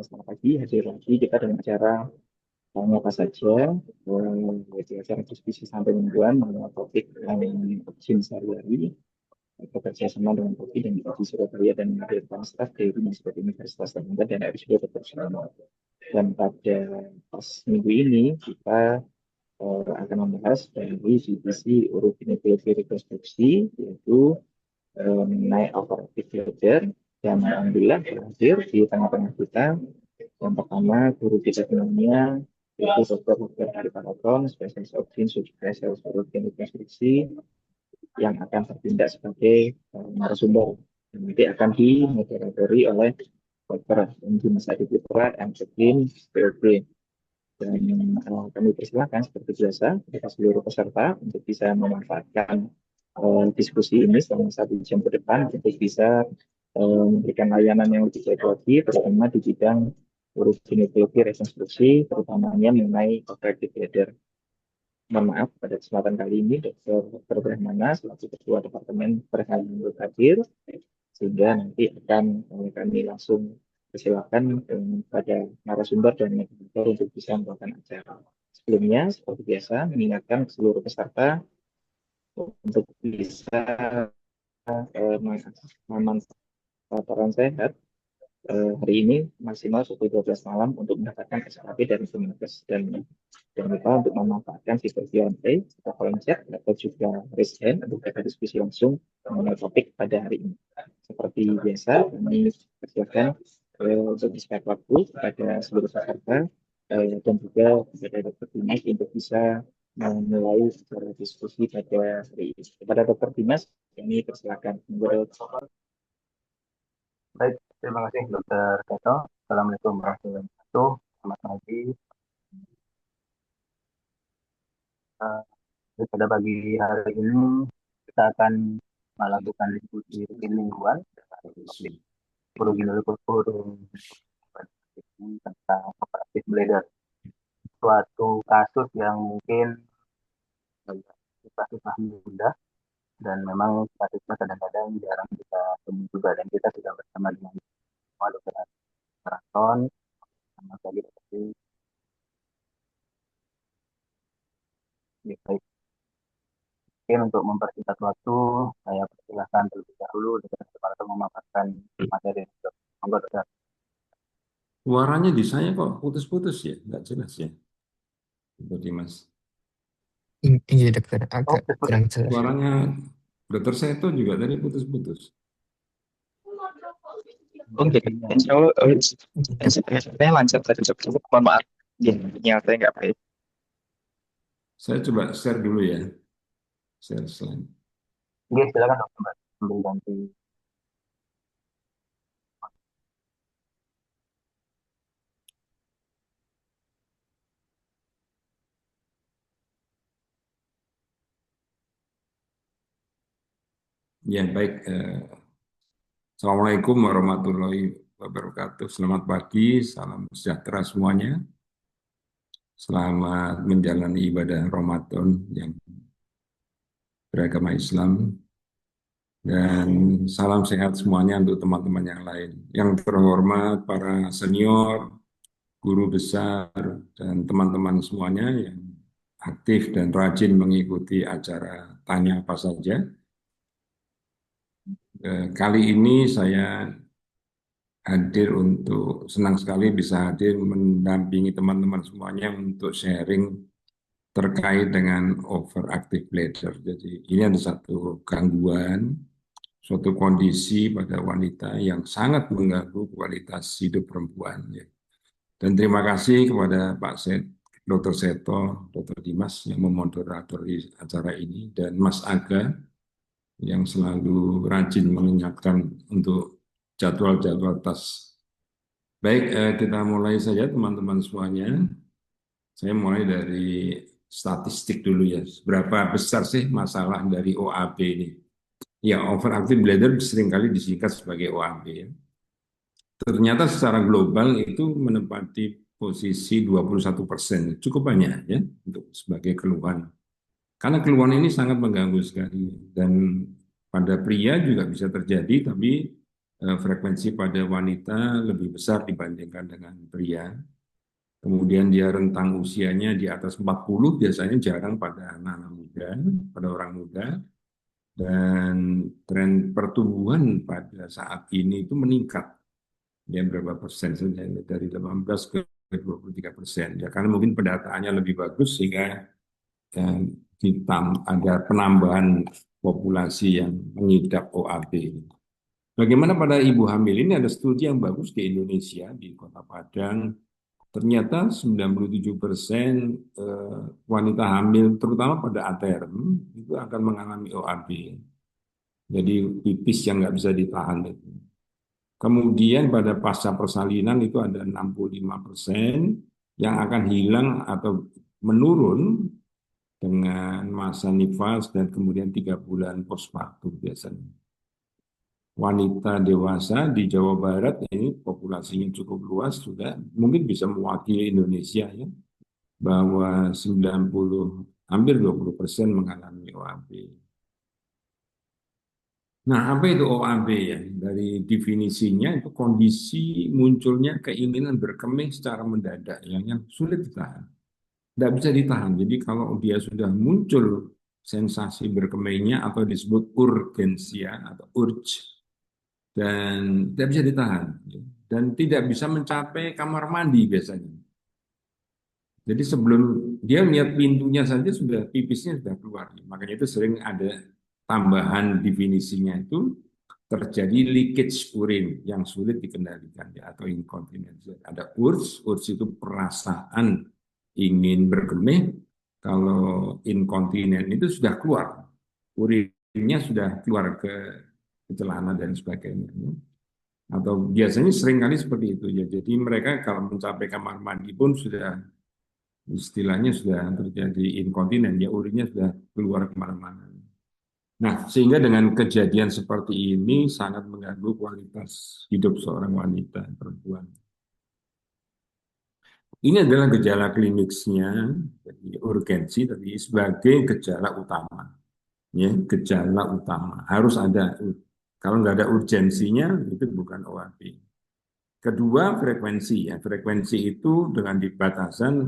selamat pagi, hadir lagi kita dengan acara tanya apa saja, yaitu acara diskusi sampai mingguan mengenai topik izin sehari-hari, bekerja sama dengan Kopi dan di Surabaya dan menghadirkan staf dari Rumah Sakit Universitas Erlangga dan RSUD Dr. Sutomo. Dan pada pas minggu ini kita akan membahas dari divisi uroginekologi rekonstruksi, yaitu mengenai overactive bladder, dan alhamdulillah berhasil di tengah-tengah kita. Yang pertama, guru kita sebelumnya yaitu Dr. Hari Paraton, spesialis obstetrik spesialis urologi rekonstruksi, yang akan bertindak sebagai narasumber. Nanti akan dimoderatori oleh Dr. Dimas Adi Putra, MPin, POB. Dan kami persilakan seperti biasa kepada seluruh peserta untuk bisa memanfaatkan diskusi ini selama 1 jam ke depan untuk bisa memberikan layanan yang lebih baik lagi, terutama di bidang uroginekologi rekonstruksi, terutamanya mengenai operative bladder. Mohon maaf pada kesempatan kali ini Dr. Brahmana selaku Ketua Departemen Perhalian hadir, sehingga nanti akan kami langsung persilakan pada narasumber dan moderator untuk bisa melakukan acara. Sebelumnya, seperti biasa, mengingatkan seluruh peserta untuk bisa memanfaatkan paparan sehat hari ini maksimal pukul 12 malam untuk mendapatkan SKP dari Kemenkes, dan jangan lupa untuk memanfaatkan fitur Q&A atau kolom chat atau juga raise hand untuk kita diskusi langsung mengenai topik pada hari ini. Seperti biasa, kami persilakan untuk di-spare waktu kepada seluruh peserta dan juga kepada Dr. Dimas untuk bisa memulai secara diskusi pada hari ini. Kepada Dr. Dimas, kami persilakan. Baik, terima kasih Dokter Keto. Assalamualaikum warahmatullahi wabarakatuh. Selamat pagi. Pada pagi hari ini kita akan melakukan diskusi rutin mingguan tentang operatif bladder. Suatu kasus yang mungkin kita susah mudah dan memang kasusnya kadang-kadang jarang kita temui juga, dan kita sudah bersama dengan Dokter Maraton, sama tadi seperti baik. Mungkin untuk mempersingkat waktu, saya persilahkan terlebih dahulu Dokter Maraton memaparkan materi. Monggo Dokter. Suaranya di saya kok putus-putus ya, nggak jelas ya, Dimas. Iya dokter, agak kurang jelas. Suaranya Dokter Seto juga tadi putus-putus. Oke, saya lancar tadi dokter. Mohon maaf, ya, saya nggak baik. Saya coba share dulu ya, share slide. Oke, silakan Dokter, sambil ganti. Ya baik, Assalamualaikum warahmatullahi wabarakatuh. Selamat pagi, salam sejahtera semuanya. Selamat menjalani ibadah Ramadan yang beragama Islam. Dan salam sehat semuanya untuk teman-teman yang lain. Yang terhormat para senior, guru besar, dan teman-teman semuanya yang aktif dan rajin mengikuti acara Tanya Apa Saja. Kali ini saya senang sekali bisa hadir mendampingi teman-teman semuanya untuk sharing terkait dengan overactive bladder. Jadi ini ada satu gangguan, suatu kondisi pada wanita yang sangat mengganggu kualitas hidup perempuan. Ya. Dan terima kasih kepada Dr. Seto, Dr. Dimas yang memoderatori acara ini, dan Mas Aga yang selalu rajin mengingatkan untuk jadwal-jadwal tas. Baik, kita mulai saja teman-teman semuanya. Saya mulai dari statistik dulu ya. Seberapa besar sih masalah dari OAB ini? Ya, overactive bladder seringkali disingkat sebagai OAB. Ya. Ternyata secara global itu menempati posisi 21%. Cukup banyak ya untuk sebagai keluhan. Karena keluhan ini sangat mengganggu sekali. Dan pada pria juga bisa terjadi, tapi frekuensi pada wanita lebih besar dibandingkan dengan pria. Kemudian dia rentang usianya di atas 40, biasanya jarang pada anak-anak muda, pada orang muda. Dan tren pertumbuhan pada saat ini itu meningkat. Ya, berapa persen saja, dari 18 ke 23%. Ya, karena mungkin pendataannya lebih bagus sehingga ya, ada penambahan populasi yang mengidap OAB. Bagaimana pada ibu hamil ini ada studi yang bagus di Indonesia, di Kota Padang. Ternyata 97% wanita hamil, terutama pada ATERM, itu akan mengalami OAB. Jadi pipis yang nggak bisa ditahan itu. Kemudian pada pasca persalinan itu ada 65% yang akan hilang atau menurun dengan masa nifas dan kemudian 3 bulan postpartum biasanya. Wanita dewasa di Jawa Barat ini populasinya cukup luas sudah, mungkin bisa mewakili Indonesia ya, bahwa 90 hampir 20% mengalami OAB. Nah, apa itu OAB ya? Dari definisinya itu kondisi munculnya keinginan berkemih secara mendadak yang sulit ditahan. Tidak bisa ditahan. Jadi kalau dia sudah muncul sensasi berkemihnya atau disebut urgensia atau urge, dan tidak bisa ditahan dan tidak bisa mencapai kamar mandi biasanya. Jadi sebelum dia lihat pintunya saja sudah pipisnya sudah keluar. Makanya itu sering ada tambahan definisinya itu terjadi leakage urin yang sulit dikendalikan ya, atau inkontinensi. Ada urge, urge itu perasaan ingin berkemih. Kalau inkontinen itu sudah keluar, urinnya sudah keluar ke celana dan sebagainya. Atau biasanya seringkali seperti itu ya. Jadi mereka kalau mencapai kamar mandi pun sudah istilahnya sudah terjadi inkontinen, ya urinnya sudah keluar kemana-mana. Nah, sehingga dengan kejadian seperti ini sangat mengganggu kualitas hidup seorang wanita perempuan. Ini adalah gejala klinisnya, jadi urgensi tadi sebagai gejala utama. Ya, gejala utama harus ada. Kalau nggak ada urgensinya itu bukan OAB. Kedua, frekuensi ya. Frekuensi itu dengan dibatasan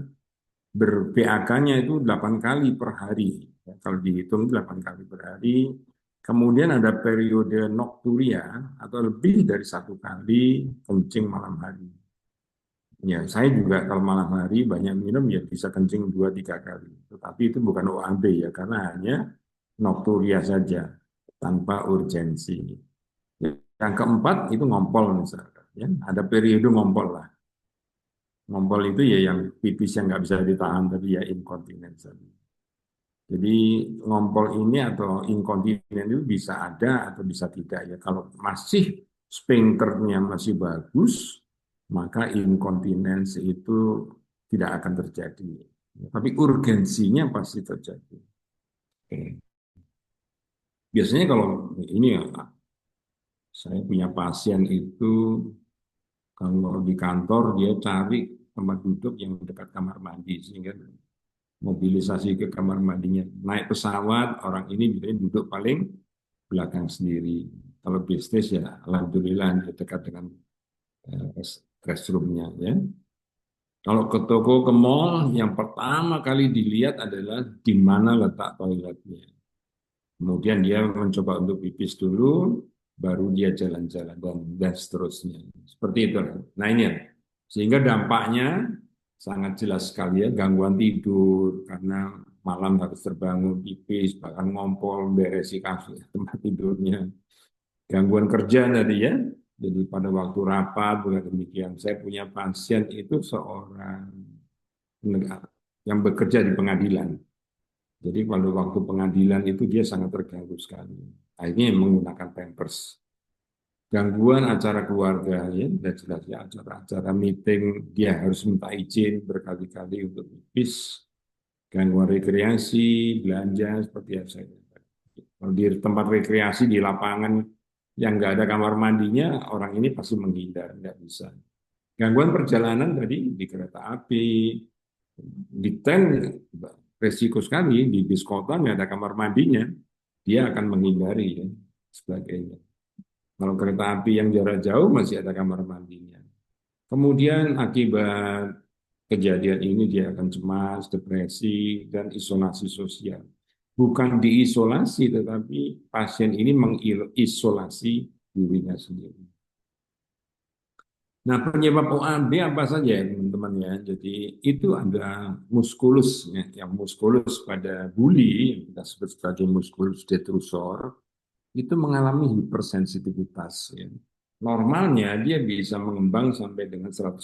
ber-BAK-nya itu 8 kali per hari. Ya, kalau dihitung 8 kali per hari. Kemudian ada periode nokturia atau lebih dari 1 kali kencing malam hari. Ya, saya juga kalau malam hari banyak minum ya bisa kencing 2-3 kali. Tetapi itu bukan OAB ya, karena hanya nokturia saja tanpa urgensi. Ya, yang keempat itu ngompol misalkan. Ya, ada periode ngompol lah. Ngompol itu ya yang pipis yang nggak bisa ditahan tadi ya inkontinens. Jadi ngompol ini atau inkontinen itu bisa ada atau bisa tidak ya. Kalau masih sphincternya masih bagus, maka inkontinens itu tidak akan terjadi. Tapi urgensinya pasti terjadi. Oke. Biasanya kalau ini ya, saya punya pasien itu kalau di kantor dia cari tempat duduk yang dekat kamar mandi sehingga mobilisasi ke kamar mandinya. Naik pesawat, orang ini biasanya duduk paling belakang sendiri. Kalau bisnis ya alhamdulillah dekat dengan restroomnya ya. Kalau ke toko, ke mall, yang pertama kali dilihat adalah di mana letak toiletnya. Kemudian dia mencoba untuk pipis dulu, baru dia jalan-jalan dan seterusnya. Seperti itu. Nah ini ya. Sehingga dampaknya sangat jelas sekali ya, gangguan tidur karena malam harus terbangun pipis, bahkan ngompol, beresi kasur tempat tidurnya. Gangguan kerja tadi ya, jadi pada waktu rapat juga demikian. Saya punya pasien itu seorang yang bekerja di pengadilan. Jadi pada waktu pengadilan itu dia sangat terganggu sekali. Akhirnya menggunakan Pampers. Gangguan acara keluarga ya, sudah jelas ya, acara-acara meeting dia harus minta izin berkali-kali untuk pipis. Gangguan rekreasi, belanja seperti yang saya katakan. Kalau di tempat rekreasi di lapangan yang nggak ada kamar mandinya, orang ini pasti menghindar, nggak bisa. Gangguan perjalanan tadi di kereta api, di tren resiko sekali di bis kota nggak ada kamar mandinya, dia akan menghindari ya, sebagainya. Kalau kereta api yang jarak jauh masih ada kamar mandinya. Kemudian akibat kejadian ini dia akan cemas, depresi, dan isolasi sosial. Bukan diisolasi, tetapi pasien ini mengisolasi dirinya sendiri. Nah, penyebab OAB apa saja ya teman-teman ya? Jadi itu ada muskulus ya, yang muskulus pada buli yang kita sebut sebagai muskulus detrusor itu mengalami hipersensitivitas ya. Normalnya dia bisa mengembang sampai dengan 150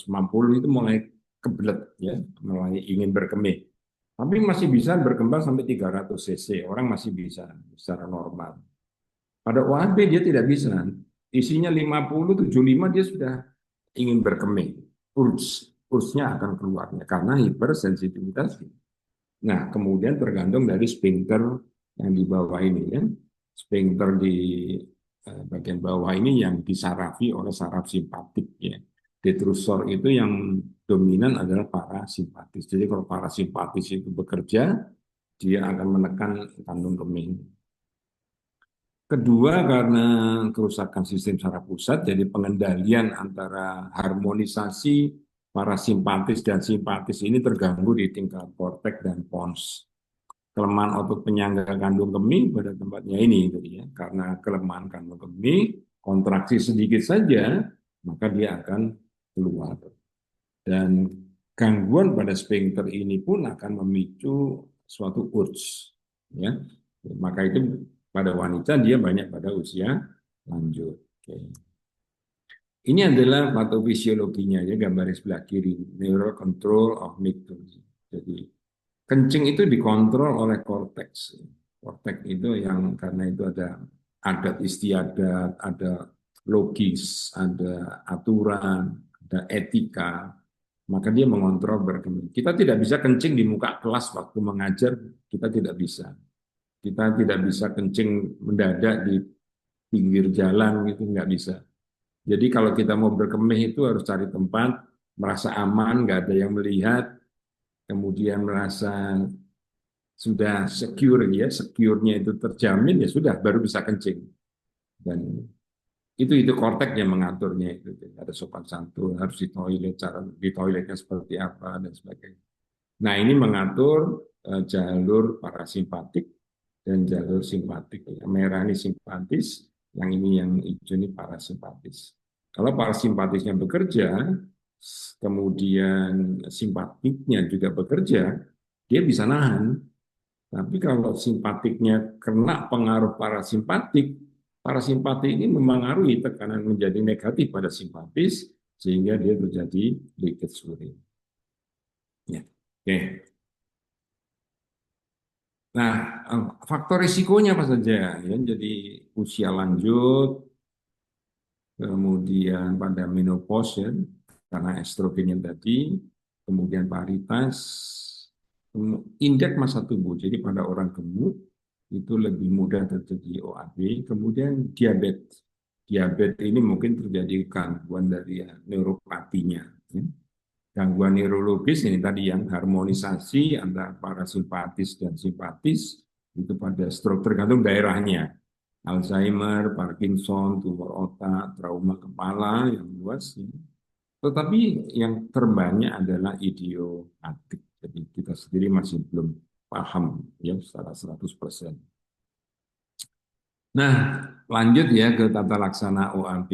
itu mulai kebelet ya, mulai ingin berkemih. Tapi masih bisa berkembang sampai 300 cc, orang masih bisa secara normal. Pada OAB dia tidak bisa. Isinya 50, 75 dia sudah ingin berkemih. Urge-nya akan keluarnya karena hipersensitivitas. Nah, kemudian tergantung dari sphincter yang di bawah ini ya. Sphincter di bagian bawah ini yang disarafi oleh saraf simpatik ya. Detrusor itu yang dominan adalah parasimpatis. Jadi kalau parasimpatis itu bekerja, dia akan menekan kandung kemih. Kedua, karena kerusakan sistem saraf pusat, jadi pengendalian antara harmonisasi parasimpatis dan simpatis ini terganggu di tingkat korteks dan pons. Kelemahan otot penyangga kandung kemih pada tempatnya ini, jadi ya, karena kelemahan kandung kemih, kontraksi sedikit saja, maka dia akan keluar. Dan gangguan pada sphincter ini pun akan memicu suatu urge, ya. Maka itu pada wanita dia banyak pada usia lanjut. Oke. Ini adalah patofisiologinya ya, gambar sebelah kiri, neural control of micturition. Jadi kencing itu dikontrol oleh korteks. Korteks itu yang karena itu ada adat istiadat, ada logis, ada aturan, ada etika, maka dia mengontrol berkemih. Kita tidak bisa kencing di muka kelas waktu mengajar, kita tidak bisa. Kita tidak bisa kencing mendadak di pinggir jalan gitu, nggak bisa. Jadi kalau kita mau berkemih itu harus cari tempat, merasa aman, nggak ada yang melihat, kemudian merasa sudah secure ya, secure-nya itu terjamin ya sudah, baru bisa kencing. Dan itu korteks yang mengaturnya itu. Jadi ada sopan santun, harus di toilet, cara di toiletnya seperti apa dan sebagainya. Nah ini mengatur jalur parasimpatik dan jalur simpatik. Yang merah ini simpatis, yang ini yang hijau ini parasimpatis. Kalau parasimpatisnya bekerja, kemudian simpatiknya juga bekerja, dia bisa nahan. Tapi kalau simpatiknya kena pengaruh parasimpatik, parasimpatik ini memengaruhi tekanan menjadi negatif pada simpatis, sehingga dia terjadi leakage urine. Ya. Oke. Nah, faktor risikonya apa saja? Ya, jadi usia lanjut, kemudian pada menopause ya, karena estrogen yang tadi, kemudian paritas, indeks masa tubuh. Jadi pada orang gemuk itu lebih mudah terjadi OAB, kemudian diabetes. Diabetes ini mungkin terjadi gangguan dari neuropatinya. Ya. Gangguan neurologis ini tadi yang harmonisasi antara parasimpatis dan simpatis itu pada stroke tergantung daerahnya. Alzheimer, Parkinson, tumor otak, trauma kepala yang luas. Ya. Tetapi yang terbanyak adalah idiopatik. Jadi kita sendiri masih belum paham ya secara 100%. Nah, lanjut ya ke tata laksana OAB.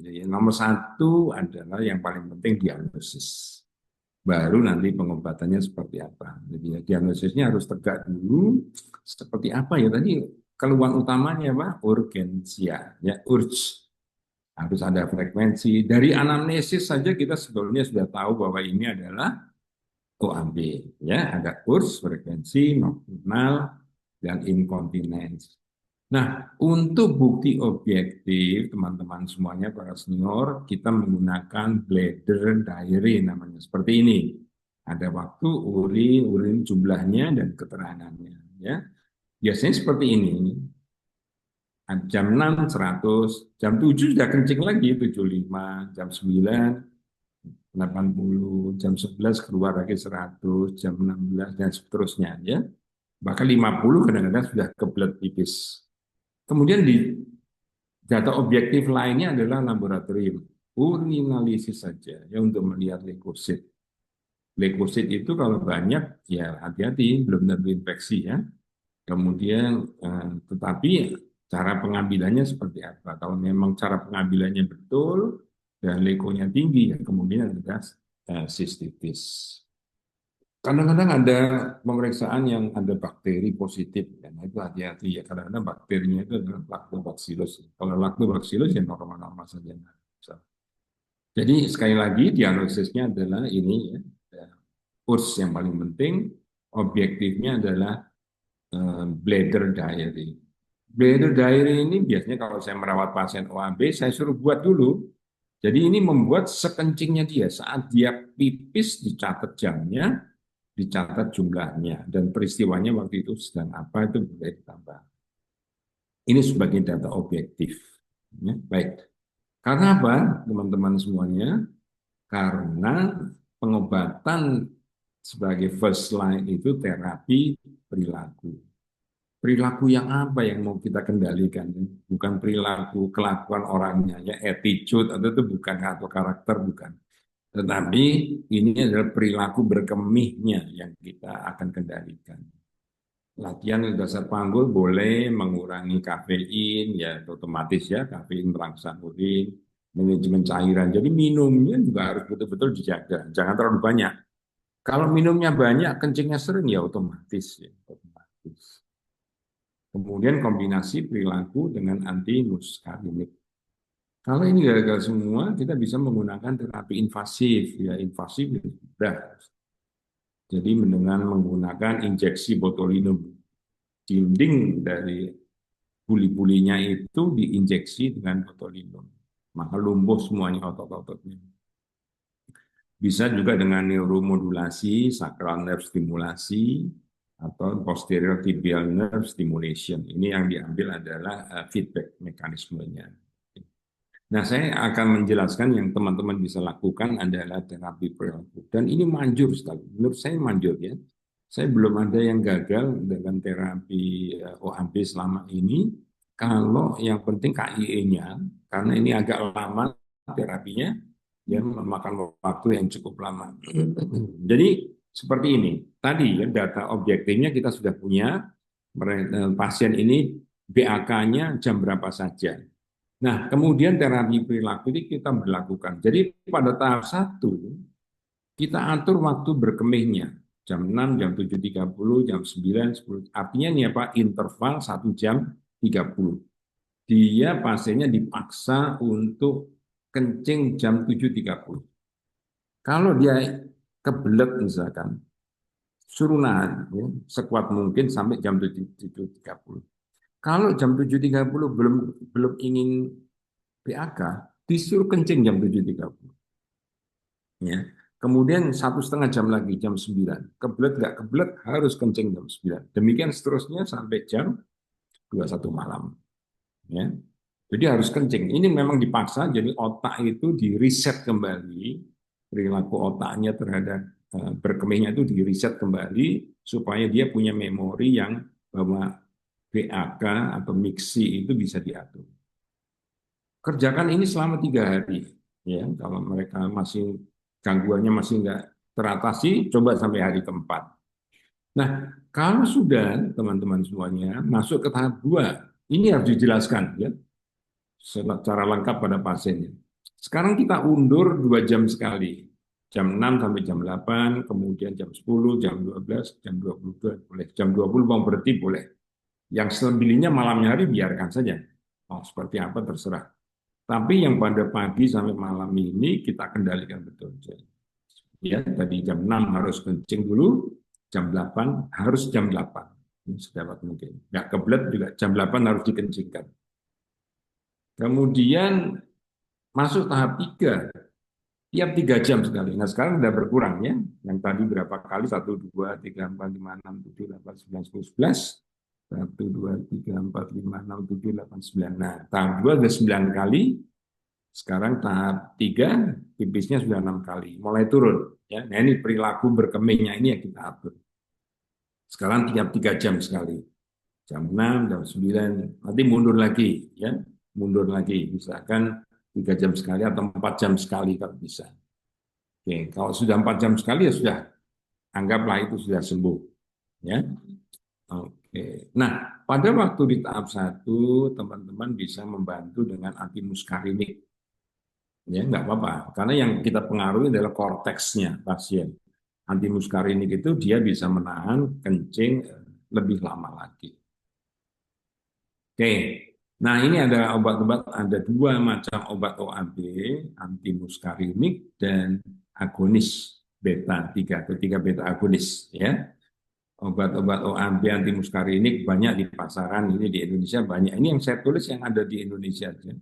Jadi, nomor satu adalah yang paling penting diagnosis. Baru nanti pengobatannya seperti apa. Jadi ya, diagnosisnya harus tegak dulu. Seperti apa ya tadi keluhan utamanya Pak? Urgensia, ya urge. Harus ada frekuensi. Dari anamnesis saja kita sebetulnya sudah tahu bahwa ini adalah OAB. Ya, ada urge, frekuensi, nocturnal, dan incontinence. Nah, untuk bukti objektif, teman-teman semuanya, para senior, kita menggunakan bladder diary namanya. Seperti ini. Ada waktu, urin jumlahnya, dan keterangannya. Ya. Biasanya seperti ini. Jam 6, 100. Jam 7 sudah kencing lagi, 75. Jam 9, 80. Jam 11 keluar lagi 100. Jam 16, dan seterusnya. Ya. Bahkan 50 kadang-kadang sudah kebelet pipis. Kemudian Data objektif lainnya adalah laboratorium urinalisis saja ya untuk melihat leukosit. Leukosit itu kalau banyak ya hati-hati, belum tentu infeksi ya. Kemudian tetapi cara pengambilannya seperti apa? Kalau memang cara pengambilannya betul dan leukonya tinggi ya kemungkinan ada sistitis. Kadang-kadang ada pemeriksaan yang ada bakteri positif, dan itu hati-hati ya. Kadang-kadang bakterinya itu adalah lactobacillus. Kalau lactobacillus ya normal-normal saja. Jadi sekali lagi diagnosisnya adalah ini ya, URS yang paling penting, objektifnya adalah bladder diary. Bladder diary ini biasanya kalau saya merawat pasien OAB, saya suruh buat dulu. Jadi ini membuat sekencingnya dia. Saat dia pipis dicatat jamnya, dicatat jumlahnya, dan peristiwanya waktu itu sedang apa itu boleh ditambah. Ini sebagai data objektif. Ya, baik. Karena apa, teman-teman semuanya? Karena pengobatan sebagai first line itu terapi perilaku. Perilaku yang apa yang mau kita kendalikan? Bukan perilaku kelakuan orangnya, ya attitude atau itu bukan, atau karakter bukan. Tetapi ini adalah perilaku berkemihnya yang kita akan kendalikan. Latihan dasar panggul boleh mengurangi kafein, ya otomatis ya kafein merangsang urin, manajemen cairan. Jadi minumnya juga harus betul-betul dijaga, jangan terlalu banyak. Kalau minumnya banyak, kencingnya sering ya otomatis. Ya, otomatis. Kemudian kombinasi perilaku dengan anti muskarinik. Kalau ini gagal semua, kita bisa menggunakan terapi invasif. Ya, invasif sudah. Jadi dengan menggunakan injeksi botulinum. Dinding dari buli-bulinya itu diinjeksi dengan botulinum. Maka lumpuh semuanya otot-ototnya. Bisa juga dengan neuromodulasi, sacral nerve stimulasi, atau posterior tibial nerve stimulation. Ini yang diambil adalah feedback mekanismenya. Nah, saya akan menjelaskan yang teman-teman bisa lakukan adalah terapi perilaku. Dan ini manjur sekali. Menurut saya manjur ya. Saya belum ada yang gagal dengan terapi OAB selama ini. Kalau yang penting KIE-nya, karena ini agak lama terapinya, dia memakan waktu yang cukup lama. Jadi seperti ini. Tadi ya data objektifnya kita sudah punya. Pasien ini BAK-nya jam berapa saja. Nah, kemudian terapi perilaku ini kita berlakukan. Jadi pada tahap 1, kita atur waktu berkemihnya. Jam 6, jam 7.30, jam 9, 10. Artinya ini apa? Interval 1 jam 30. Dia pasiennya dipaksa untuk kencing jam 7.30. Kalau dia kebelet misalkan, suruh nahan ya, sekuat mungkin sampai jam 7.30. Kalau jam 7.30 belum ingin PAK, disuruh kencing jam 7.30. Ya. Kemudian 1,5 jam lagi, jam 9. Kebelet nggak kebelet, harus kencing jam 9. Demikian seterusnya sampai jam 21 malam. Ya. Jadi harus kencing. Ini memang dipaksa, jadi otak itu di-reset kembali, perilaku otaknya terhadap berkemihnya itu di-reset kembali, supaya dia punya memori yang bahwa BAK atau mixi itu bisa diatur. Kerjakan ini selama 3 hari. Ya, kalau mereka masih gangguannya masih nggak teratasi, coba sampai hari keempat. Nah, kalau sudah teman-teman semuanya masuk ke tahap 2, ini harus dijelaskan ya secara lengkap pada pasiennya. Sekarang kita undur 2 jam sekali. Jam 6 sampai jam 8, kemudian jam 10, jam 12, jam 22 boleh. Jam 20 mau berhenti boleh. Yang selebihnya malam hari biarkan saja. Mau seperti apa terserah. Tapi yang pada pagi sampai malam ini kita kendalikan betul. Ya, tadi jam 6 harus kencing dulu, jam 8 harus jam 8. Ini sedapat mungkin. Nggak kebelet juga jam 8 harus dikencingkan. Kemudian masuk tahap 3, tiap 3 jam sekali. Nah sekarang sudah berkurang ya. Yang tadi berapa kali? 1, 2, 3, 4, 5, 6, 7, 8, 9, 10, 11. 1, 2, 3, 4, 5, 6, 7, 8, 9. Nah tahap 2 sudah 9 kali. Sekarang tahap 3, pipisnya sudah 6 kali. Mulai turun. Ya. Nah ini perilaku berkemihnya ini yang kita atur. Sekarang tiap 3 jam sekali. Jam 6, jam 9, nanti mundur lagi. Ya. mundur lagi, misalkan 3 jam sekali atau 4 jam sekali kalau bisa. Oke, kalau sudah 4 jam sekali ya sudah, anggaplah itu sudah sembuh. Ya, oke. Nah, pada waktu di tahap 1, teman-teman bisa membantu dengan antimuskarinik. Ya, nggak apa-apa, karena yang kita pengaruhi adalah korteksnya pasien. Antimuskarinik itu dia bisa menahan kencing lebih lama lagi. Oke, nah ini ada obat-obat, ada 2 macam obat OAB, antimuskarinik dan agonis beta 3 atau 3 beta agonis ya. Obat-obat OAB antimuskarinik banyak di pasaran ini di Indonesia banyak. Ini yang saya tulis yang ada di Indonesia aja.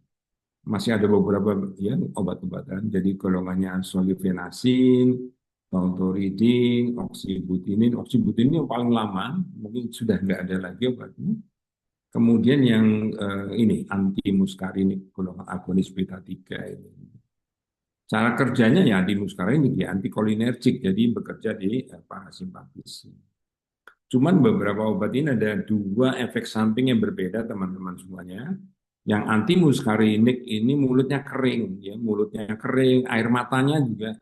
Masih ada beberapa ya obat-obatan. Jadi golongannya solifenasin, tautoridin, oxybutinin. Oxybutinin yang paling lama, mungkin sudah nggak ada lagi obatnya. Kemudian yang ini antimuskarinik golongan agonis beta 3 ini. Cara kerjanya ya antimuskarinik ya antikolinergik, jadi bekerja di parasimpatis. Cuman beberapa obat ini ada 2 efek samping yang berbeda teman-teman semuanya. Yang antimuskarinik ini mulutnya kering, ya mulutnya kering, air matanya juga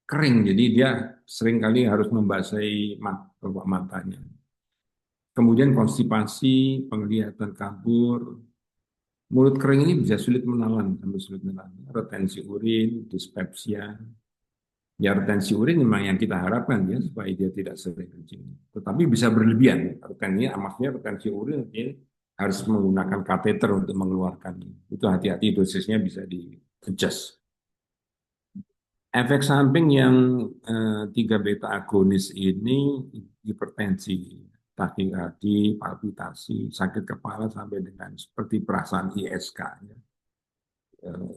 kering, jadi dia seringkali harus membasahi matanya. Kemudian konstipasi, penglihatan kabur, mulut kering ini bisa sulit menelan, sampai sulit menelan. Retensi urin, dispepsia. Ya retensi urin memang yang kita harapkan ya supaya dia tidak sering kencing. Tetapi bisa berlebihan. Maksudnya retensi urin dia harus menggunakan kateter untuk mengeluarkannya. Itu hati-hati dosisnya bisa di-adjust. Efek samping yang 3 beta agonis ini hipertensi, takikardi, palpitasi, sakit kepala sampai dengan seperti perasaan ISK, ya.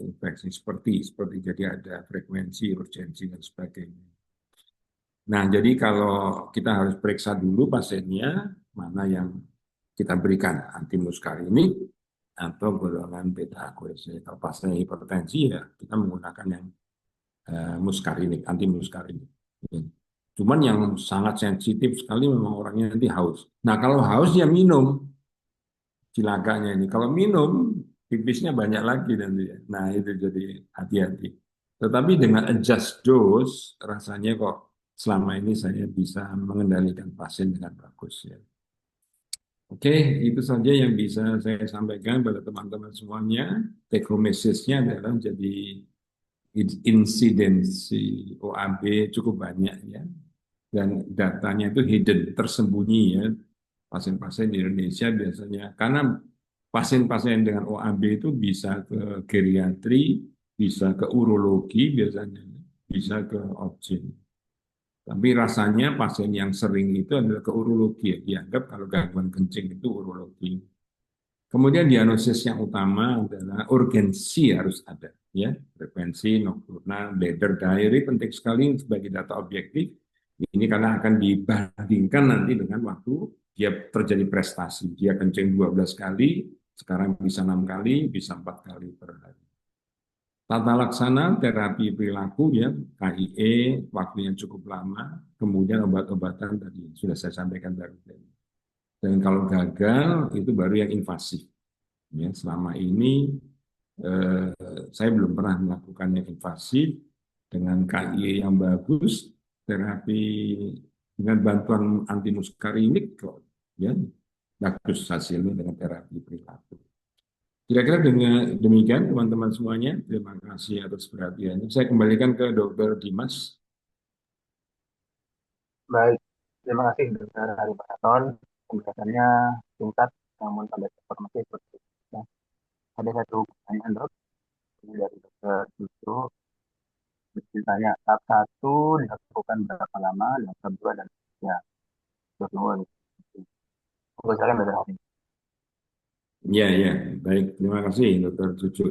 Infeksi seperti jadi ada frekuensi, urgensi dan sebagainya. Nah, jadi kalau kita harus periksa dulu pasiennya mana yang kita berikan antimuskarinik atau golongan beta agonis. Kalau pasien hipertensi ya kita menggunakan yang muskarinik, antimuskarinik. Cuman yang sangat sensitif sekali memang orangnya nanti haus. Nah, kalau haus ya minum. Cilakanya ini. Kalau minum, pipisnya banyak lagi nanti. Nah, itu jadi hati-hati. Tetapi dengan adjust dose, rasanya kok selama ini saya bisa mengendalikan pasien dengan bagus. Ya. Oke, itu saja yang bisa saya sampaikan pada teman-teman semuanya. Take home message-nya adalah jadi insidensi OAB cukup banyak ya. Dan datanya itu hidden, tersembunyi ya. Pasien-pasien di Indonesia biasanya, karena pasien-pasien dengan OAB itu bisa ke geriatri, bisa ke urologi biasanya, bisa ke obgyn. Tapi rasanya pasien yang sering itu adalah ke urologi, ya. Dianggap kalau gangguan kencing itu urologi. Kemudian diagnosis yang utama adalah urgensi harus ada, ya frekuensi nokturnal, bladder diary penting sekali sebagai data objektif. Ini karena akan dibandingkan nanti dengan waktu dia terjadi prestasi. Dia kencing 12 kali, sekarang bisa 6 kali, bisa 4 kali per hari. Tata laksana terapi perilaku ya, KIE, waktunya cukup lama, kemudian obat-obatan tadi sudah saya sampaikan tadi. Dan kalau gagal itu baru yang invasif. Ya, selama ini saya belum pernah melakukan yang invasif dengan KIE yang bagus, terapi dengan bantuan antimuskarinik kok ya bagus hasilnya dengan terapi perilaku. Kira-kira dengan demikian teman-teman semuanya, terima kasih atas perhatiannya. Saya kembalikan ke Dr. Dimas. Baik, terima kasih Dr. Hari Maraton. Penjelasannya singkat namun padat informasi seperti itu. Nah, ada satu pertanyaan dok dari Dr. Justru ditanya tahap 1 dilakukan berapa lama, dan tahap 2 dan ya terus nunggu. Silakan Dr. Hari. Ya, ya, baik. Terima kasih Dr. Cucu.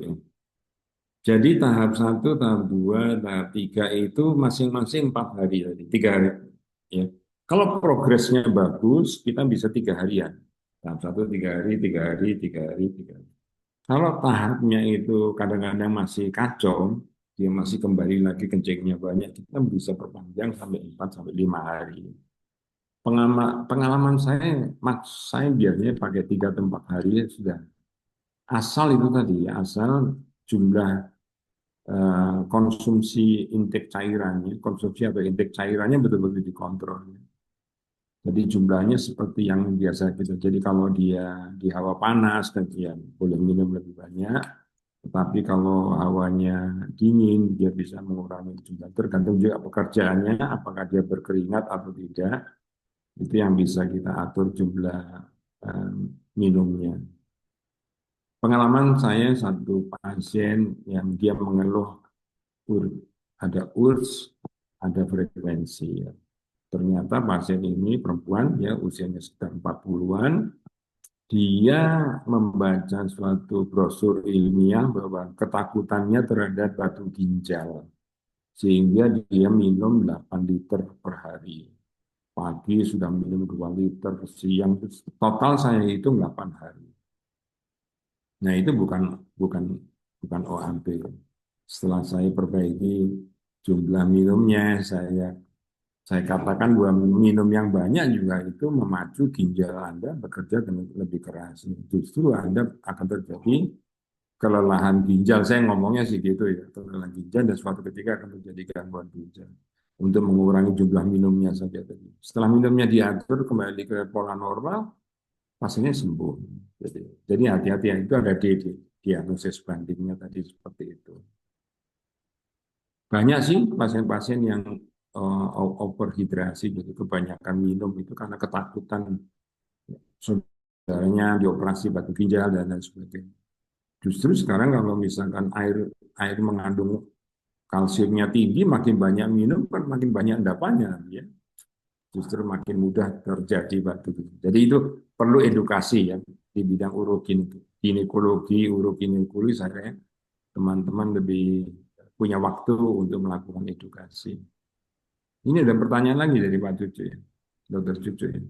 Jadi tahap 1, tahap 2, tahap 3 itu masing-masing 4 hari tadi, 3 hari. Ya. Kalau progresnya bagus, kita bisa 3 harian. Tahap 1 3 hari, 3 hari, 3 hari, 3 hari. Kalau tahapnya itu kadang-kadang masih kacau, dia masih kembali lagi kencingnya banyak, kita bisa perpanjang sampai 4 sampai 5 hari. Pengalaman saya biasanya pakai 3 atau 4 hari sudah asal itu tadi, asal jumlah konsumsi intake cairannya, konsumsi atau intake cairannya betul-betul dikontrol. Jadi jumlahnya seperti yang biasa kita. Jadi kalau dia di hawa panas, dan dia boleh minum lebih banyak. Tetapi kalau hawanya dingin, dia bisa mengurangi jumlah. Tergantung juga pekerjaannya, apakah dia berkeringat atau tidak. Itu yang bisa kita atur jumlah eh, minumnya. Pengalaman saya satu pasien yang dia mengeluh ada URS, ada frekuensi. Ya. Ternyata pasien ini perempuan, ya usianya sekitar 40-an, dia membaca suatu brosur ilmiah bahwa ketakutannya terhadap batu ginjal. Sehingga dia minum 8 liter per hari. Pagi sudah minum 2 liter, siang total saya hitung 8 hari. Nah, itu bukan bukan bukan OAMP. Setelah saya perbaiki jumlah minumnya, saya katakan bahwa minum yang banyak juga itu memacu ginjal Anda bekerja dengan lebih keras. Justru Anda akan terjadi kelelahan ginjal. Saya ngomongnya sih gitu ya, kelelahan ginjal dan suatu ketika akan terjadi gangguan ginjal. Untuk mengurangi jumlah minumnya saja tadi. Setelah minumnya diatur kembali ke pola normal, pasiennya sembuh. Jadi hati-hati ya, itu ada di diagnosis bandingnya tadi seperti itu. Banyak sih pasien-pasien yang overhidrasi, jadi kebanyakan minum itu karena ketakutan saudaranya dioperasi batu ginjal dan lain sebagainya. Justru sekarang kalau misalkan air air mengandung kalsiumnya tinggi, makin banyak minum kan makin banyak endapannya, ya. Justru makin mudah terjadi batu ginjal. Jadi itu perlu edukasi ya di bidang ginekologi, uroginekologi saya teman-teman lebih punya waktu untuk melakukan edukasi. Ini ada pertanyaan lagi dari Pak Cucu ya, Dokter Cucu ya.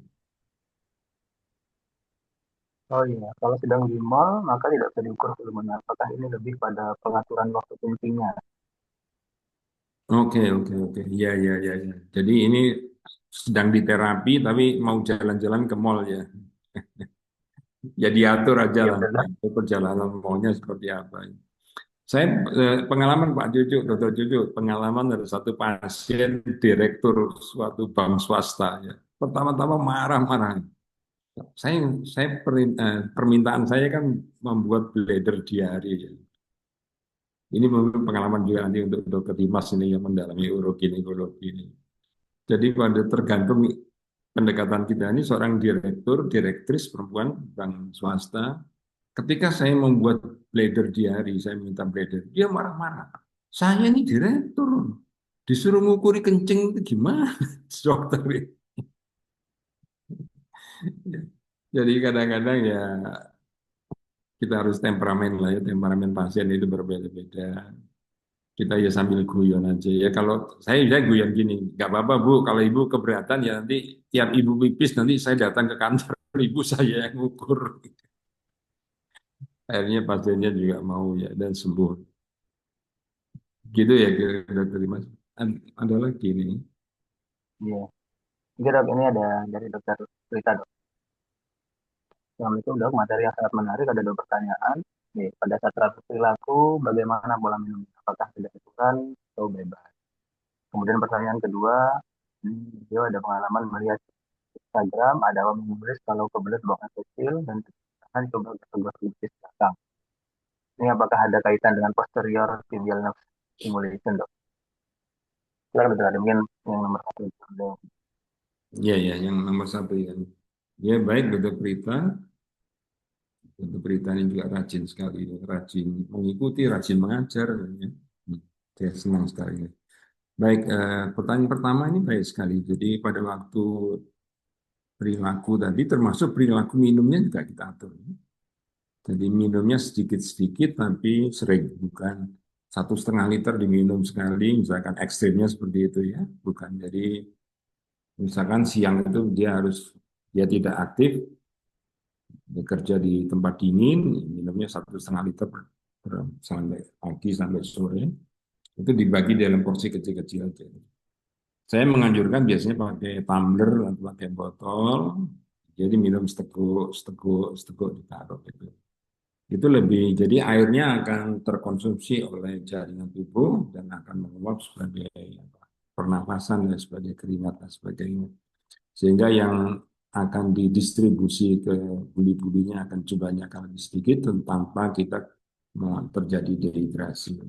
Oh iya, kalau sedang di mall maka tidak bisa diukur volumenya. Apakah ini lebih pada pengaturan waktu kencingnya? Oke, oke, oke. Iya, iya, iya, iya. Jadi ini sedang diterapi tapi mau jalan-jalan ke mall ya. Ya diatur aja Iya lah, benar. perjalanan mallnya seperti apa. Saya pengalaman Pak Cucu, Dokter Cucu, pengalaman dari satu pasien direktur suatu bank swasta ya. Pertama-tama marah-marah. Permintaan saya kan membuat bladder diary ya. Ini mungkin pengalaman juga nanti untuk Dokter Dimas ini yang mendalami uroginekologi ini. Jadi pada tergantung pendekatan kita ini seorang direktris perempuan bank swasta. Ketika saya membuat bladder diary, saya minta bladder, dia marah-marah. Saya ini direktur, disuruh ngukuri kencing itu gimana, dokter? Jadi kadang-kadang ya kita harus temperamen lah ya, temperamen pasien itu berbeda-beda. Kita ya sambil guyon aja ya. Kalau saya guyon gini, nggak apa-apa Bu, kalau Ibu keberatan ya nanti tiap Ibu pipis nanti saya datang ke kantor Ibu saya yang ngukur. Akhirnya pasiennya juga mau ya dan sembuh. Gitu ya kira-kira dari Mas. Ada lagi nih. Iya. Jadi dok, ini ada dari dokter Rita dok. Assalamualaikum dok, materi yang sangat menarik. Ada dua pertanyaan. Nih, pada saat terapi perilaku, bagaimana pola minum? Apakah tidak ditentukan atau bebas? Kemudian pertanyaan kedua, dia ada pengalaman melihat Instagram, ada orang menulis kalau kebelet buang air kecil dan tangan coba bertegas tipis belakang. Ini apakah ada kaitan dengan posterior tibial nerve stimulation dok? Silakan dokter, ada mungkin yang nomor satu. Ya, ya, yang nomor satu ya. Ya, baik Dokter Prita. Dokter Prita ini juga rajin sekali, ya. Rajin mengikuti, rajin mengajar. Ya. Saya senang sekali. Ya. Baik, pertanyaan pertama ini baik sekali. Jadi pada waktu perilaku tadi, termasuk perilaku minumnya juga kita atur. Jadi minumnya sedikit-sedikit tapi sering, bukan 1,5 liter diminum sekali, misalkan ekstrimnya seperti itu ya, bukan. Jadi misalkan siang itu dia tidak aktif, bekerja di tempat dingin, minumnya 1,5 liter sampai pagi sampai sore, itu dibagi dalam porsi kecil-kecil aja. Saya menganjurkan biasanya pakai tumbler atau pakai botol, jadi minum seteguk, seteguk, seteguk ditaruh gitu. Itu lebih, jadi airnya akan terkonsumsi oleh jaringan tubuh dan akan menguap sebagai pernafasan dan sebagai keringat dan sebagainya. Sehingga yang akan didistribusi ke buli-bulinya akan jumlahnya akan lebih sedikit tanpa kita terjadi dehidrasi.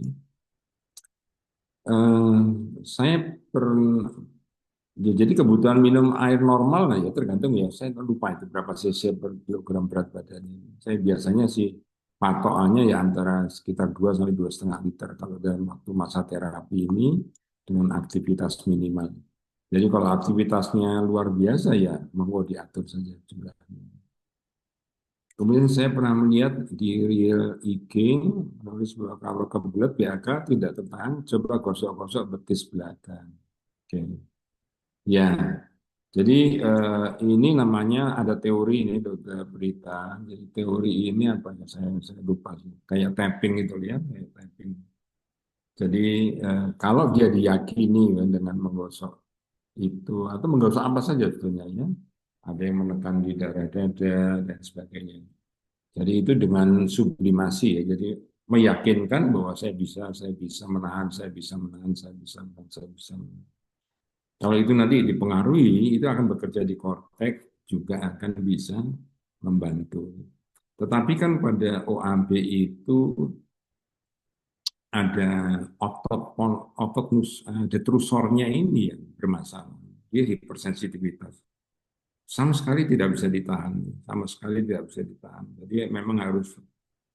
Eh, saya pernah jadi kebutuhan minum air normal lah ya tergantung ya. Saya lupa itu berapa cc per kilogram berat badannya. Saya biasanya sih patokannya ya antara sekitar 2 sampai 2,5 liter kalau dalam waktu masa terapi ini dengan aktivitas minimal. Jadi kalau aktivitasnya luar biasa ya monggo diatur saja jumlahnya. Kemudian saya pernah melihat di Real IG menulis bahwa kalau kebelet BAK tidak tertahan, coba gosok-gosok betis belakang. Oke. Ya, jadi ini namanya ada teori ini dokter Berita. Jadi teori ini apa ya saya lupa sih. Kayak tapping itu lihat, kayak tapping. Jadi kalau dia diyakini kan, dengan menggosok itu atau menggosok apa saja sebetulnya ya. Ada yang menekan di darah dada dan sebagainya. Jadi itu dengan sublimasi ya. Jadi meyakinkan bahwa saya bisa menahan, saya bisa menahan, saya bisa menahan, saya bisa menahan. Kalau itu nanti dipengaruhi, itu akan bekerja di korteks, juga akan bisa membantu. Tetapi kan pada OAB itu ada otot detrusornya ini yang bermasalah. Dia hipersensitivitas. Sama sekali tidak bisa ditahan. Sama sekali tidak bisa ditahan. Jadi memang harus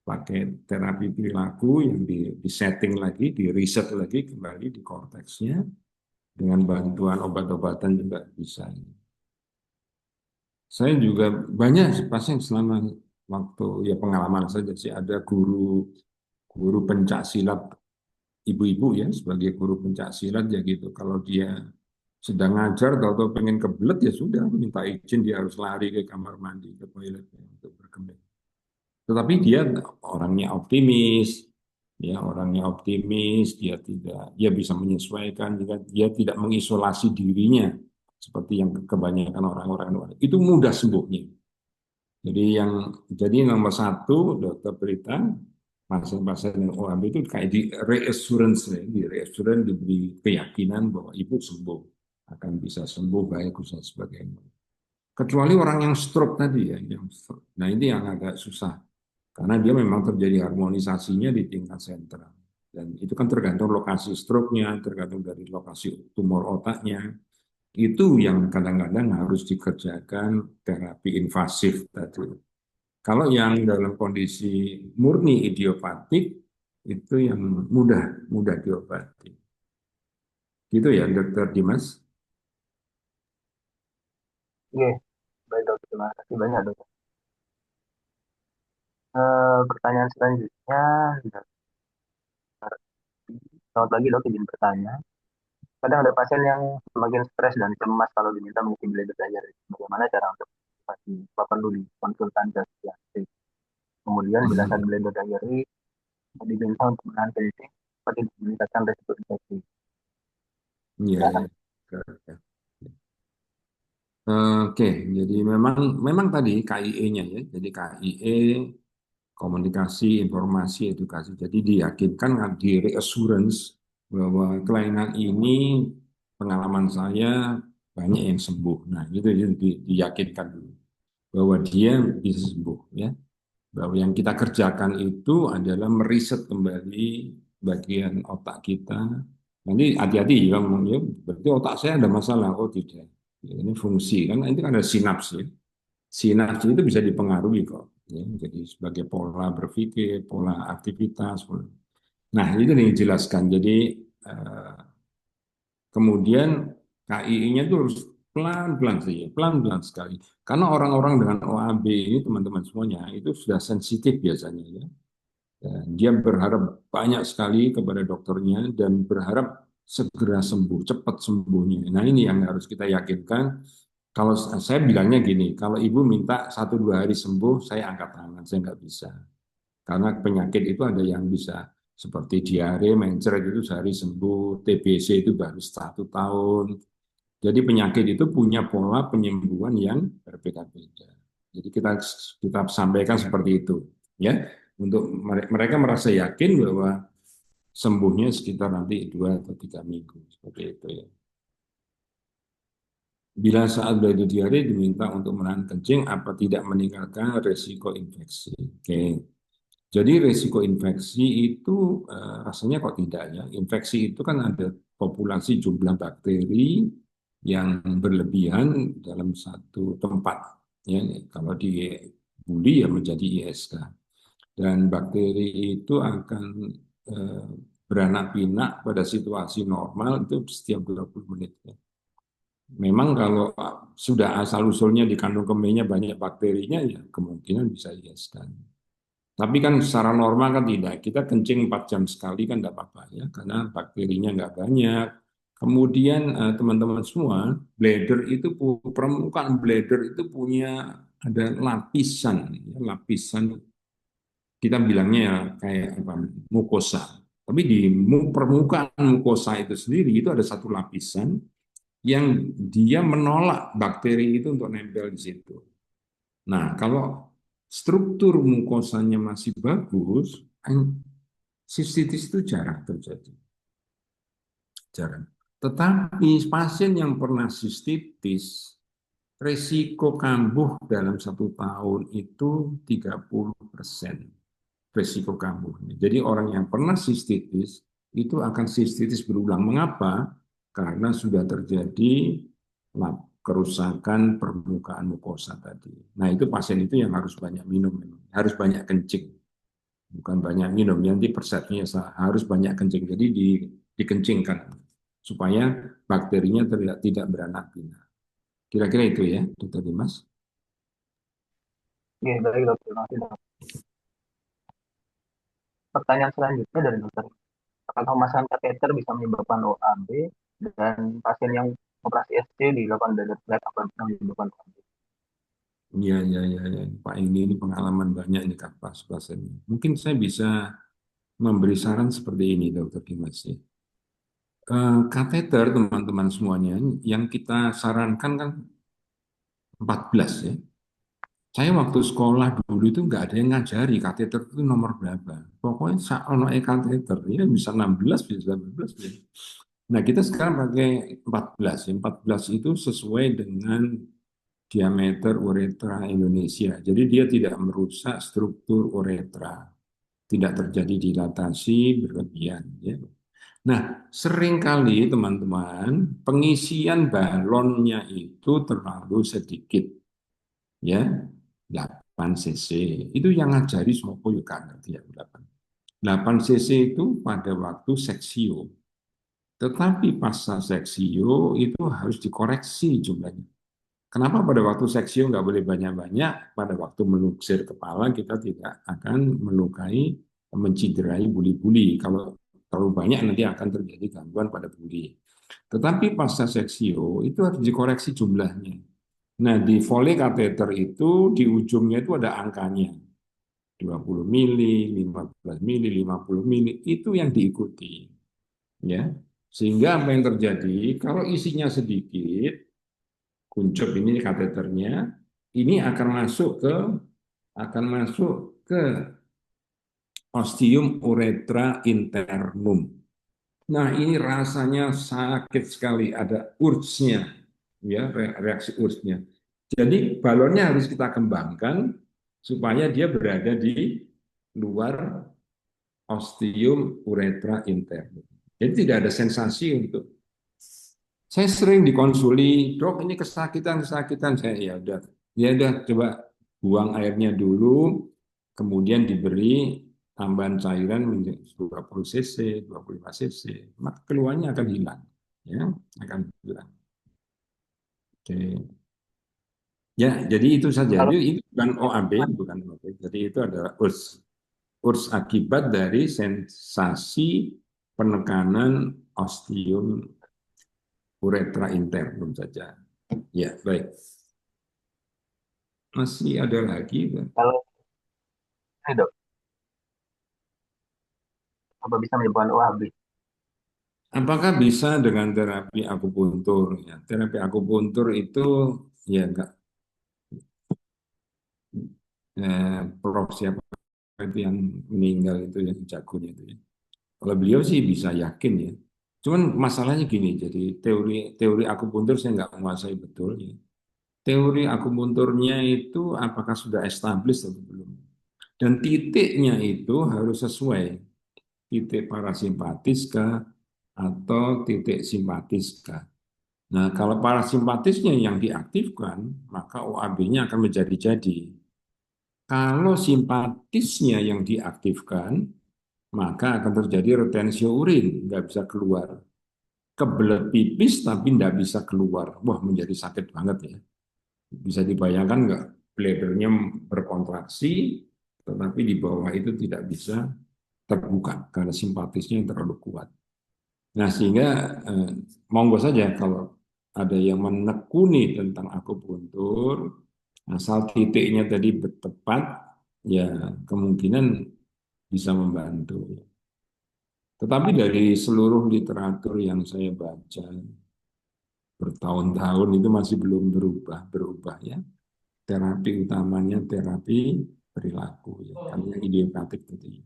pakai terapi perilaku yang di-setting lagi, di-reset lagi kembali di korteksnya. Dengan bantuan obat-obatan juga bisa. Saya juga banyak pasien selama waktu ya pengalaman saja sih ada guru guru pencak silat ibu-ibu ya sebagai guru pencak silat ya gitu. Kalau dia sedang ngajar atau pengen kebelet ya sudah minta izin dia harus lari ke kamar mandi ke toilet ya, untuk berkemih. Tetapi dia orangnya optimis, ya orangnya optimis, dia bisa menyesuaikan, dia tidak mengisolasi dirinya seperti yang kebanyakan orang-orang luar. Itu mudah sembuhnya. Jadi nomor satu dokter Berita pasien-pasien yang OAB itu kayak di reassurance, diberi keyakinan bahwa ibu sembuh akan bisa sembuh baik dan sebagainya. Kecuali orang yang stroke tadi ya, nah ini yang agak susah karena dia memang terjadi harmonisasinya di tingkat sentral dan itu kan tergantung lokasi stroke-nya, tergantung dari lokasi tumor otaknya. Itu yang kadang-kadang harus dikerjakan terapi invasif tadi. Kalau yang dalam kondisi murni idiopatik itu yang mudah mudah diobati. Gitu ya, Dokter Dimas. Oke, baik dok, terima kasih banyak dok. Pertanyaan selanjutnya, selamat pagi dok, izin bertanya. Kadang ada pasien yang semakin stres dan cemas kalau diminta mengisi belajar belajar. Bagaimana cara untuk motivasi? Apa perlu di konsultan ke psikiatri? Kemudian bila saat belajar diary diminta untuk menahan tensi, seperti meningkatkan resiko infeksi. Iya, Silakan. ya. Oke, jadi memang tadi KIE-nya ya. Jadi KIE komunikasi, informasi, edukasi. Jadi diyakinkan di reassurance bahwa kelainan ini pengalaman saya banyak yang sembuh. Nah, itu diyakinkan dulu bahwa dia bisa sembuh ya. Bahwa yang kita kerjakan itu adalah meriset kembali bagian otak kita. Nanti hati-hati ya, ya, berarti otak saya ada masalah. Oh tidak, ya, ini fungsi kan itu kan ada sinaps ya. Sinaps itu bisa dipengaruhi kok. Ya, jadi sebagai pola berpikir, pola aktivitas. Nah itu nih dijelaskan. Jadi eh, kemudian KII-nya itu harus pelan-pelan saja, pelan-pelan sekali. Karena orang-orang dengan OAB ini teman-teman semuanya itu sudah sensitif biasanya ya. Dan dia berharap banyak sekali kepada dokternya dan berharap segera sembuh, cepat sembuhnya. Nah ini yang harus kita yakinkan. Kalau saya bilangnya gini, kalau ibu minta 1-2 hari sembuh, saya angkat tangan, saya nggak bisa. Karena penyakit itu ada yang bisa seperti diare, mencret itu sehari sembuh, TBC itu baru 1 tahun. Jadi penyakit itu punya pola penyembuhan yang berbeda-beda. Jadi kita sampaikan seperti itu, ya. untuk mereka merasa yakin bahwa sembuhnya sekitar nanti 2 atau 3 minggu seperti itu ya. Bila saat beliau diare diminta untuk menahan kencing, apa tidak meningkatkan resiko infeksi? Oke, jadi resiko infeksi itu rasanya kok tidak ya? Infeksi itu kan ada populasi jumlah bakteri yang berlebihan dalam satu tempat. Ya, kalau di buli ya menjadi ISK. Dan bakteri itu akan eh, beranak pinak pada situasi normal itu setiap 20 menit. Ya. Memang kalau sudah asal-usulnya di kandung kemihnya banyak bakterinya, ya kemungkinan bisa ISK. Tapi kan secara normal kan tidak. Kita kencing 4 jam sekali kan tidak apa-apa ya, karena bakterinya nggak banyak. Kemudian teman-teman semua, bladder itu permukaan bladder itu punya ada lapisan, ya, lapisan kita bilangnya ya kayak apa, mukosa. Tapi di permukaan mukosa itu sendiri itu ada satu lapisan yang dia menolak bakteri itu untuk nempel di situ. Nah, kalau struktur mukosanya masih bagus, sistitis itu jarang terjadi. Jarang. Tetapi pasien yang pernah sistitis, resiko kambuh dalam 1 tahun itu 30% resiko kambuhnya. Jadi orang yang pernah sistitis itu akan sistitis berulang. Mengapa? Karena sudah terjadi kerusakan permukaan mukosa tadi. Nah, itu pasien itu yang harus banyak minum, harus banyak kencing. Bukan banyak minum, nanti persepsinya salah. Harus banyak kencing. Jadi dikencingkan supaya bakterinya tidak beranak pinak. Kira-kira itu ya, Dokter Dimas. Oke, baik dok, terima kasih dok. Pertanyaan selanjutnya dari dokter, apakah pemasangan kateter bisa menyebabkan OAB dan pasien yang operasi SC dilakukan bladder flap apa bisa menyebabkan OAB? Iya, iya, iya, ya. Pak ini pengalaman banyak nih Kak pasien. Mungkin saya bisa memberi saran seperti ini, Dokter Dimas. Ya. Kateter, teman-teman semuanya, yang kita sarankan kan 14 ya. Saya waktu sekolah dulu itu nggak ada yang ngajari kateter itu nomor berapa. Pokoknya ono kateter, ya bisa 16, bisa 18. Ya. Nah, kita sekarang pakai 14. Ya. 14 itu sesuai dengan diameter uretra Indonesia. Jadi dia tidak merusak struktur uretra, tidak terjadi dilatasi berlebihan. Ya. Nah, seringkali teman-teman pengisian balonnya itu terlalu sedikit, ya 8 cc. Itu yang ngajari sopo juga ngerti ya 8 cc itu pada waktu seksio. Tetapi pasca seksio itu harus dikoreksi jumlahnya. Kenapa pada waktu seksio nggak boleh banyak-banyak, pada waktu meluksir kepala kita tidak akan melukai, menciderai buli-buli. Kalau terlalu banyak nanti akan terjadi gangguan pada buli. Tetapi pasca seksio itu harus dikoreksi jumlahnya. Nah, di Foley kateter itu di ujungnya itu ada angkanya. 20 mili, 15 mili, 50 mili, itu yang diikuti. Ya. Sehingga apa yang terjadi, kalau isinya sedikit, kuncup ini kateternya, ini akan masuk ke ostium uretra internum. Nah, ini rasanya sakit sekali, ada urge-nya, ya, reaksi urge-nya. Jadi balonnya harus kita kembangkan supaya dia berada di luar ostium uretra internum. Jadi tidak ada sensasi untuk. Saya sering dikonsuli, dok ini kesakitan, ya udah coba buang airnya dulu, kemudian diberi tambahan cairan menjadi 20 cc, 25 cc, maka keluarnya akan hilang, ya akan hilang. Oke. Ya, jadi itu saja. Kalau Itu bukan OAB, bukan OAB. Jadi itu adalah urs akibat dari sensasi penekanan ostium uretra internum saja. Ya, baik. Masih ada lagi, Pak? kalau ini dok, apa bisa menyebabkan OAB? Apakah bisa dengan terapi akupuntur? Ya, terapi akupuntur itu ya enggak, Prof siapa itu yang meninggal itu yang jagonya itu ya. Kalau beliau sih bisa yakin ya. Cuman masalahnya gini, jadi teori teori akupuntur saya nggak menguasai betul ya. Teori akupunturnya itu apakah sudah established atau belum? Dan titiknya itu harus sesuai, titik parasimpatis kah atau titik simpatis kah. Nah, kalau parasimpatisnya yang diaktifkan, maka OAB-nya akan menjadi-jadi. Kalau simpatisnya yang diaktifkan, maka akan terjadi retensio urin, nggak bisa keluar. Kebelet pipis tapi nggak bisa keluar. Wah, menjadi sakit banget ya. Bisa dibayangkan nggak? Bladernya berkontraksi, tetapi di bawah itu tidak bisa terbuka karena simpatisnya yang terlalu kuat. Nah, sehingga eh, monggo saja kalau ada yang menekuni tentang akupuntur, asal titiknya tadi tepat, ya kemungkinan bisa membantu. Tetapi dari seluruh literatur yang saya baca bertahun-tahun itu masih belum berubah ya. Terapi utamanya terapi perilaku ya, karena idiopatик tadi.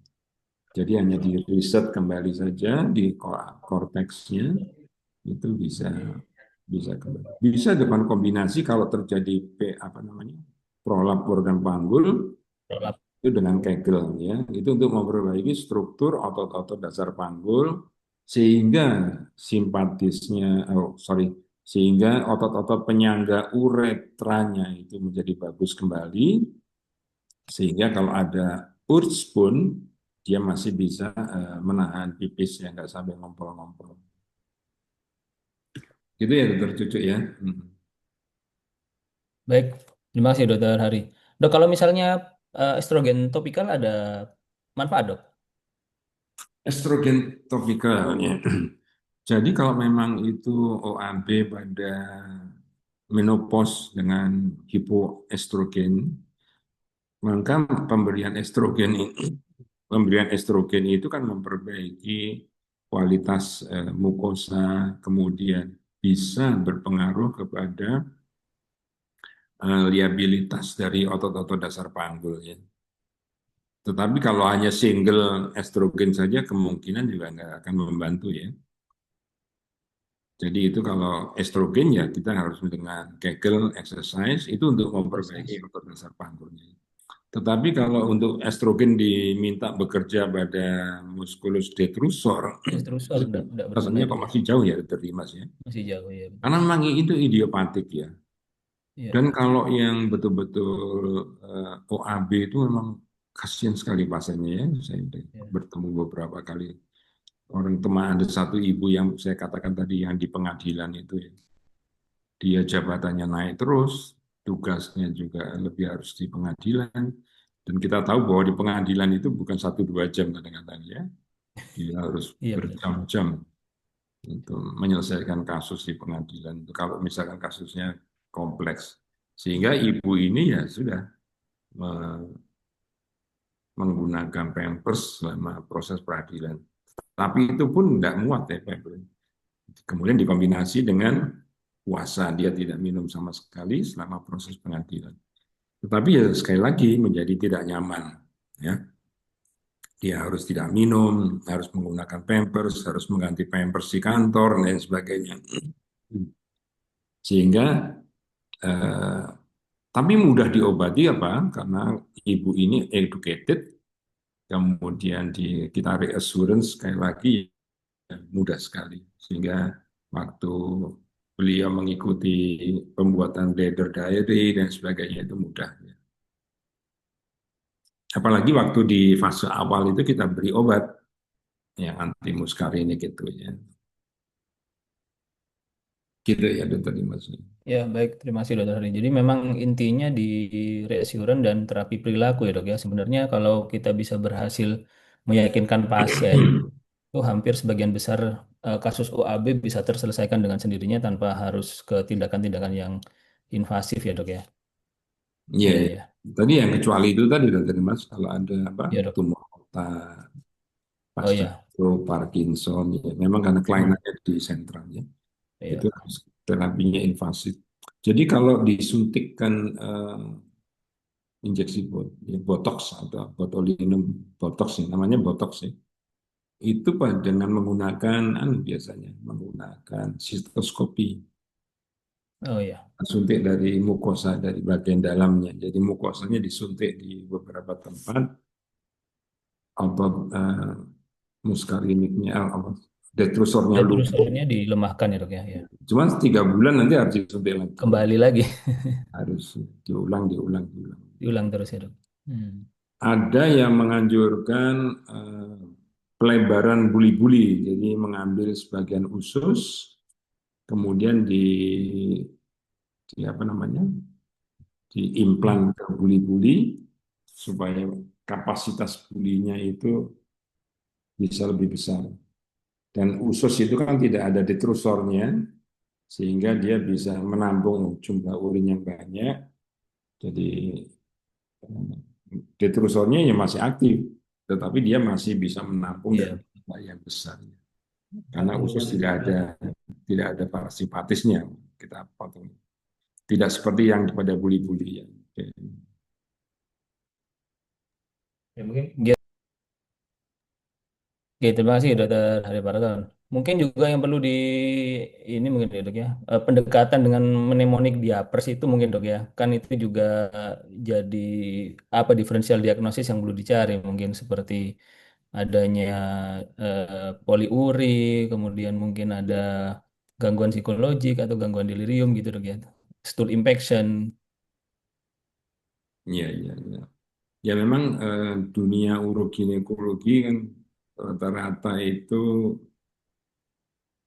Jadi hanya di riset kembali saja di korteksnya itu bisa kembali. Bisa dengan kombinasi kalau terjadi apa namanya prolap organ panggul itu dengan Kegel ya, itu untuk memperbaiki struktur otot-otot dasar panggul sehingga simpatisnya, sehingga otot-otot penyangga uretranya itu menjadi bagus kembali, sehingga kalau ada urge pun dia masih bisa menahan pipis yang nggak sampai ngompol-ngompol. Gitu ya, dokter Cucu ya. Baik, terima kasih Dokter Hari. Dok, kalau misalnya estrogen topikal ada manfaat, Dok? Estrogen topikalnya. Jadi kalau memang itu OAB pada menopause dengan hipoestrogen, maka pemberian estrogen itu kan memperbaiki kualitas mukosa, kemudian bisa berpengaruh kepada liabilitas dari otot-otot dasar panggul ya. Tetapi kalau hanya single estrogen saja kemungkinan juga nggak akan membantu ya. Jadi itu kalau estrogen ya kita harus dengan Kegel exercise itu untuk memperbaiki otot dasar panggulnya. Tetapi kalau untuk estrogen diminta bekerja pada musculus detrusor, Terus enggak rasanya berguna kok itu ya? masih jauh ya dari Mas ya. Masih jauh ya. Karena memang itu idiopatik ya. Iya, Dan kalau yang betul-betul OAB itu memang kasihan sekali pasiennya ya. Saya iya. bertemu beberapa kali orang teman, ada satu ibu yang saya katakan tadi yang di pengadilan itu ya. Dia jabatannya naik terus, tugasnya juga lebih harus di pengadilan. Dan kita tahu bahwa di pengadilan itu bukan 1-2 jam kadang-kadang ya. Dia harus Iya benar. berjam-jam untuk menyelesaikan kasus di pengadilan. Kalau misalkan kasusnya kompleks. Sehingga ibu ini ya sudah menggunakan pampers selama proses peradilan. Tapi itu pun tidak muat ya pampers. Kemudian dikombinasi dengan puasa, dia tidak minum sama sekali selama proses pengadilan. Tetapi ya sekali lagi menjadi tidak nyaman. Ya. Dia harus tidak minum, harus menggunakan pampers, harus mengganti pampers di kantor, dan sebagainya. Sehingga eh, tapi mudah diobati apa? Karena ibu ini educated, kemudian kita reassurance sekali lagi mudah sekali. Sehingga waktu beliau mengikuti pembuatan leader diary dan sebagainya itu mudah. Apalagi waktu di fase awal itu kita beri obat yang anti muskarin gitu ya. Gitu ya dokter Dimas. Ya, baik. Terima kasih Dokter Hari. Jadi memang intinya di reassurance dan terapi perilaku ya, Dok ya. Sebenarnya kalau kita bisa berhasil meyakinkan pasien, itu hampir sebagian besar kasus OAB bisa terselesaikan dengan sendirinya tanpa harus ke tindakan-tindakan yang invasif ya, Dok ya. Iya, Iya, ya. iya. Tadi yang kecuali itu tadi dokter Dimas kalau ada apa Iya, Dok. tumor otak, Oh iya. Parkinson, ya. Memang karena kelainannya di sentralnya, itu Iya. harus terapinya invasif. Jadi kalau disuntikkan injeksi botox atau botulinum botox ya, namanya botox ya. Itu dengan menggunakan biasanya menggunakan sistoskopi, Oh ya. suntik dari mukosa dari bagian dalamnya. Jadi mukosanya disuntik di beberapa tempat, otot muskariniknya, detrusornya lumpuh. Detrusornya dilemahkan ya dok ya. Ya. Cuma 3 bulan nanti harus disuntik lagi, Kembali lagi. harus diulang. Diulang terus ya dok. Hmm. Ada yang menganjurkan pelebaran buli-buli, jadi mengambil sebagian usus, kemudian di apa namanya, diimplan ke buli-buli supaya kapasitas bulinya itu bisa lebih besar. Dan usus itu kan tidak ada detrusornya, sehingga dia bisa menampung jumlah urin yang banyak. Jadi detrusornya ya masih aktif, tetapi dia masih bisa menampung dari Iya. jumlah yang besar. Karena usus tidak ada parasimpatisnya, kita potong. Tidak seperti yang pada buli-buli ya. Ya mungkin. Oke, terima kasih Dokter Hari Paragon. Mungkin juga yang perlu di ini mungkin ya dok ya, pendekatan dengan mnemonik diapers itu mungkin dok ya, kan itu juga jadi apa diferensial diagnosis yang perlu dicari mungkin seperti adanya poliuri, kemudian mungkin ada gangguan psikologik atau gangguan delirium gitu dok ya, stool infection. Iya, iya, iya. Ya memang dunia uroginekologi kan rata-rata itu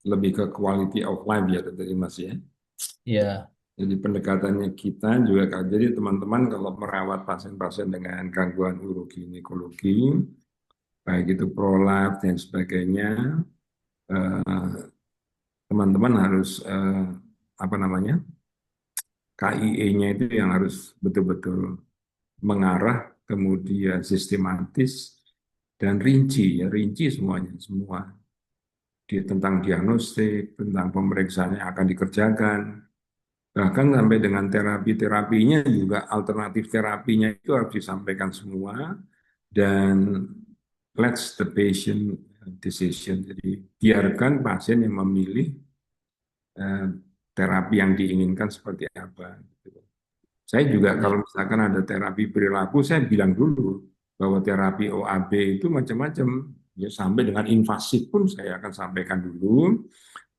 lebih ke quality of life ya dari Mas ya. Ya, Jadi pendekatannya kita juga, jadi teman-teman kalau merawat pasien-pasien dengan gangguan uroginekologi, baik itu prolap dan sebagainya, teman-teman harus apa namanya, KIE-nya itu yang harus betul-betul mengarah, kemudian sistematis dan rinci ya, rinci semuanya, semua tentang diagnostik, tentang pemeriksaan yang akan dikerjakan, bahkan sampai dengan terapi-terapinya juga, alternatif terapinya itu harus disampaikan semua, dan let the patient decision. Jadi biarkan pasien yang memilih eh, terapi yang diinginkan seperti apa. Saya juga ya, kalau misalkan ada terapi perilaku, saya bilang dulu bahwa terapi OAB itu macam-macam. Ya, sampai dengan invasif pun saya akan sampaikan dulu.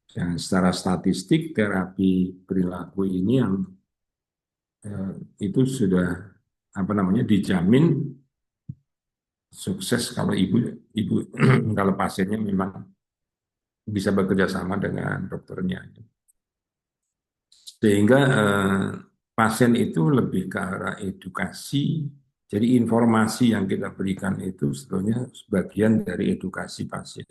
Dan secara statistik terapi perilaku ini yang itu sudah apa namanya dijamin sukses kalau ibu kalau pasiennya memang bisa bekerja sama dengan dokternya. Sehingga pasien itu lebih ke arah edukasi. Jadi informasi yang kita berikan itu sebetulnya sebagian dari edukasi pasien.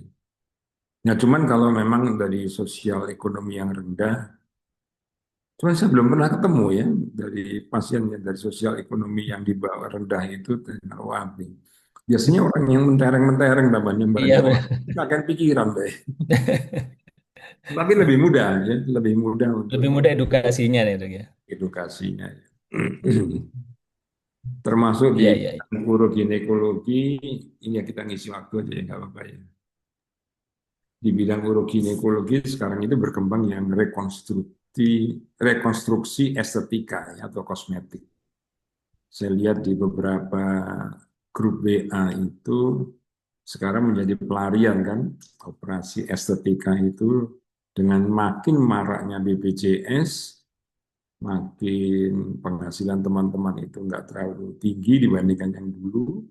Nah, cuman kalau memang dari sosial ekonomi yang rendah, cuman saya belum pernah ketemu ya dari pasien yang dari sosial ekonomi yang di bawah rendah itu dengan OAB. Biasanya orang yang mentereng-mentereng namanya iya barangkali benar. akan pikiran deh. Tapi lebih mudah ya, lebih mudah untuk Lebih mudah edukasinya nih dok ya. edukasinya. Termasuk di Iya, iya, iya. uroginekologi, ini ya kita ngisi waktu aja ya nggak apa-apa ya. Di bidang uroginekologi sekarang itu berkembang yang rekonstruksi estetika ya, atau kosmetik. Saya lihat di beberapa grup WA itu sekarang menjadi pelarian kan, operasi estetika itu dengan makin maraknya BPJS, makin penghasilan teman-teman itu nggak terlalu tinggi dibandingkan yang dulu,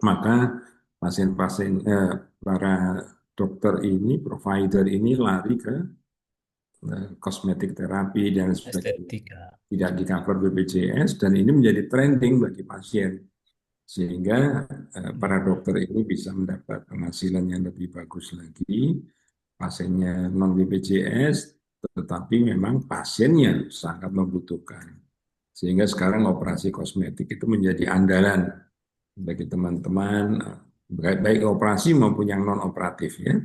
maka pasien-pasien para dokter ini, provider ini lari ke kosmetik terapi dan sebagainya. Estetika. Tidak di cover BPJS dan ini menjadi trending bagi pasien. Sehingga para dokter ini bisa mendapat penghasilan yang lebih bagus lagi, pasiennya non BPJS, tetapi memang pasiennya sangat membutuhkan. Sehingga sekarang operasi kosmetik itu menjadi andalan bagi teman-teman, baik operasi maupun yang non operatif ya.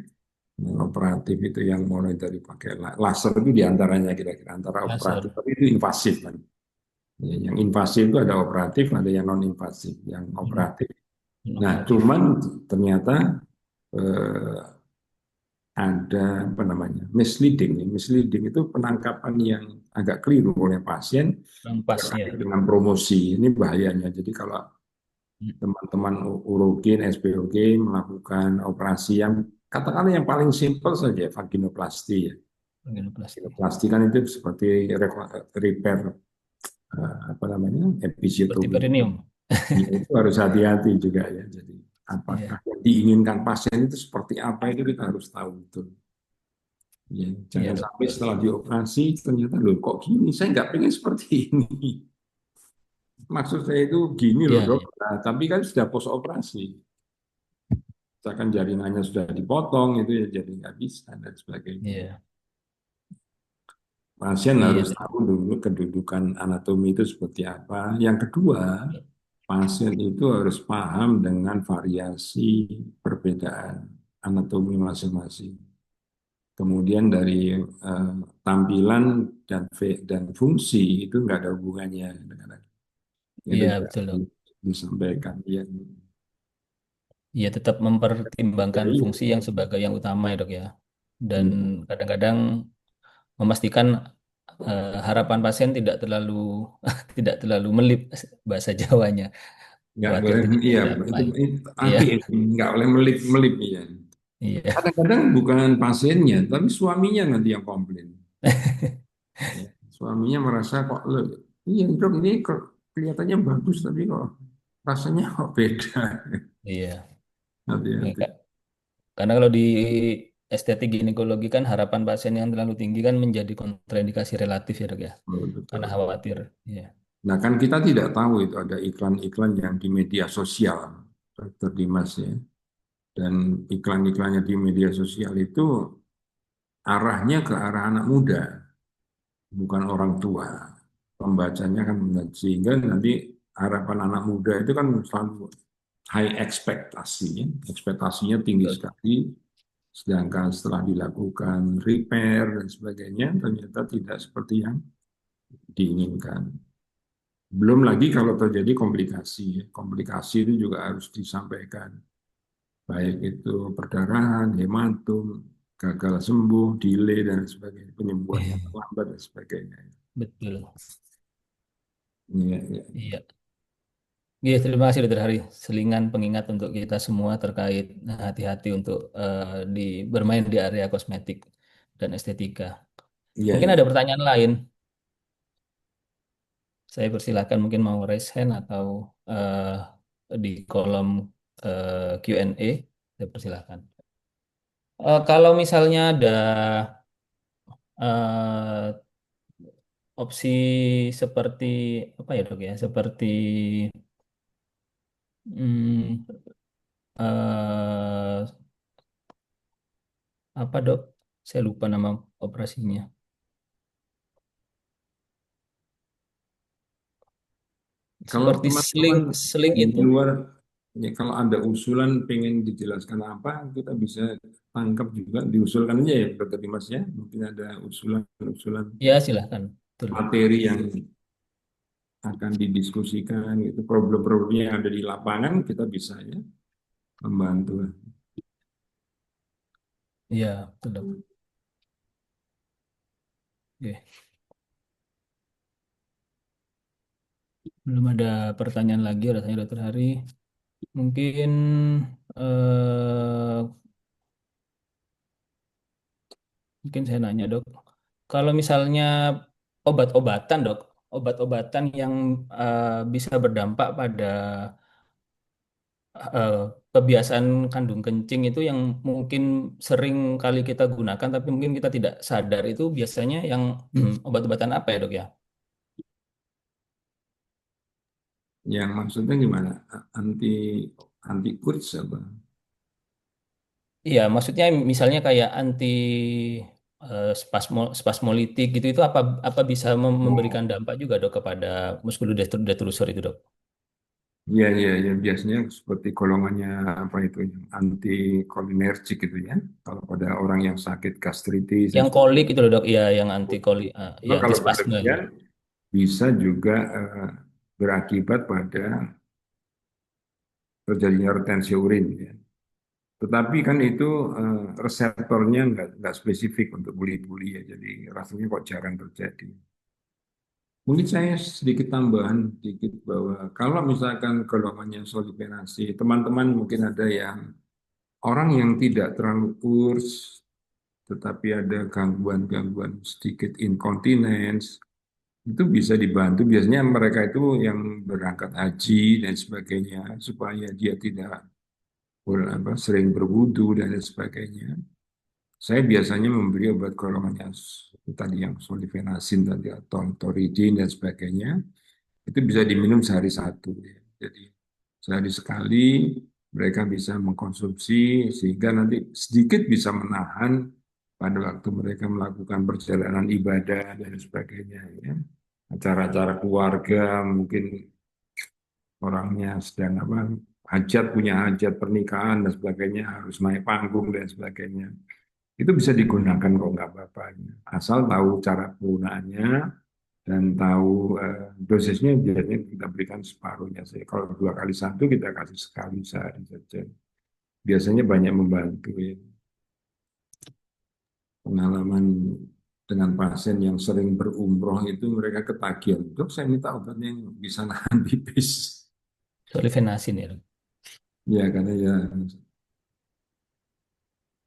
Non operatif itu yang mulai dari pakai laser itu diantaranya kira-kira antara operatif, Laser. tapi itu invasif kan. Ya, yang invasif itu ada operatif, ada yang non invasif. Yang operatif. Nah, Operatif. cuman ternyata eh, ada apa namanya misleading. Misleading itu penangkapan yang agak keliru oleh pasien Yang pas ya. terkait dengan promosi. Ini bahayanya. Jadi kalau teman-teman urogen, SPOG melakukan operasi yang katakanlah yang paling simpel saja, vaginoplasti ya. Vaginoplasti. Vaginoplasti kan itu seperti repair apa namanya Seperti episiotomi. perineum. Ya, itu harus hati-hati juga ya. Jadi apakah Iya, yang diinginkan pasien itu seperti apa itu kita harus tahu betul. Ya, iya jangan dok. sampai setelah dioperasi ternyata loh kok gini, saya nggak pengen seperti ini. Maksud saya itu gini loh Iya, dok, iya. nah, tapi kan sudah post operasi. Misalkan jaringannya sudah dipotong itu ya jadi nggak bisa dan sebagainya. Iya, Pasien iya, harus tahu dulu kedudukan anatomi itu seperti apa. Yang kedua, pasien itu harus paham dengan variasi perbedaan anatomi masing-masing. Kemudian dari tampilan dan fungsi itu nggak ada hubungannya dengan itu iya juga betul dok. disampaikan. Ya, Iya tetap ya, mempertimbangkan iya. fungsi yang sebagai yang utama ya dok ya. Dan Iya. kadang-kadang memastikan harapan pasien tidak terlalu tidak terlalu melip bahasa Jawanya. Nggak Khawatir boleh, tidak iya tercapai. itu Iya, hati nggak boleh melip-melip ya. iya, Kadang-kadang bukan pasiennya, tapi suaminya nanti yang komplain. Ya. Suaminya merasa kok lo, iya dok ini kok kelihatannya bagus tapi kok rasanya kok beda. iya. Ya, Hati-hati. Kak. Karena kalau di estetik ginekologi kan harapan pasien yang terlalu tinggi kan menjadi kontraindikasi relatif ya dok ya. Oh, Karena betul. khawatir. Iya. Nah kan kita tidak tahu itu ada iklan-iklan yang di media sosial, Dr. Dimas ya. Dan iklan-iklannya di media sosial itu arahnya ke arah anak muda, bukan orang tua. Pembacanya kan sehingga nanti harapan anak muda itu kan selalu high ekspektasi, ya. Ekspektasinya tinggi Betul. sekali, sedangkan setelah dilakukan repair dan sebagainya ternyata tidak seperti yang diinginkan. Belum lagi kalau terjadi komplikasi, ya. Komplikasi itu juga harus disampaikan, baik itu perdarahan, hematom, gagal sembuh, delay dan sebagainya, penyembuhannya Iya, terlambat dan sebagainya. betul. Iya, iya. Iya. Iya, terima kasih Dokter Hari. Selingan pengingat untuk kita semua terkait hati-hati untuk di bermain di area kosmetik dan estetika. Iya, Mungkin iya. ada pertanyaan lain. Saya persilakan mungkin mau raise hand atau di kolom Q&A. Saya persilakan. Kalau misalnya ada eh, opsi seperti apa ya dok ya? Seperti hmm, eh, apa dok? Saya lupa nama operasinya. Kalau Seperti teman-teman sling sling di itu. luar, ya kalau ada usulan pengen dijelaskan apa, kita bisa tangkap juga, diusulkan aja ya, Dokter Dimas ya. Mungkin ada usulan-usulan Ya silahkan. Betul. materi yang akan didiskusikan, itu problem-problemnya yang ada di lapangan, kita bisa ya membantu. Ya betul dok. Oke. Belum ada pertanyaan lagi rasanya dokter Hari. Mungkin eh, mungkin saya nanya dok. Kalau misalnya obat-obatan dok, obat-obatan yang bisa berdampak pada eh, kebiasaan kandung kencing itu yang mungkin sering kali kita gunakan tapi mungkin kita tidak sadar itu biasanya yang obat-obatan apa ya dok ya? Yang maksudnya gimana? Anti anti urge apa? Iya, maksudnya misalnya kayak anti spasmolitik gitu itu apa apa bisa Oh, memberikan dampak juga dok kepada muskulodetrusor itu dok? iya, iya, iya. Biasanya seperti golongannya apa itu, yang anti kolinergik gitu ya. Kalau pada orang yang sakit gastritis dan Yang kolik itu loh dok, iya yang anti kolik, ya Cuma anti kalau spasme berlebihan, gitu. bisa juga berakibat pada terjadinya retensi urin ya. Tetapi kan itu reseptornya nggak spesifik untuk buli-buli ya, jadi rasanya kok jarang terjadi. Mungkin saya sedikit tambahan sedikit bahwa kalau misalkan golongannya soliferasi, teman-teman mungkin ada yang orang yang tidak terlalu kurs, tetapi ada gangguan-gangguan sedikit incontinence, itu bisa dibantu. Biasanya mereka itu yang berangkat haji dan sebagainya, supaya dia tidak sering berwudu dan lain sebagainya. Saya biasanya memberi obat golongan yang tadi yang solifenasin tadi atau toridin dan sebagainya. Itu bisa diminum sehari satu ya. Jadi sehari sekali mereka bisa mengkonsumsi sehingga nanti sedikit bisa menahan pada waktu mereka melakukan perjalanan ibadah dan sebagainya ya. Acara-acara keluarga mungkin orangnya sedang hajat, punya hajat pernikahan dan sebagainya, harus naik panggung dan sebagainya. Itu bisa digunakan kok nggak apa-apa. Asal tahu cara penggunaannya dan tahu dosisnya, biasanya kita berikan separuhnya saja. Kalau 2 kali 1 kita kasih sekali sehari saja. Biasanya banyak membantu ya. Pengalaman dengan pasien yang sering berumroh itu mereka ketagihan. Dok, saya minta obatnya yang bisa nahan pipis. Solifenasin ya, Dok. Ya, karena ya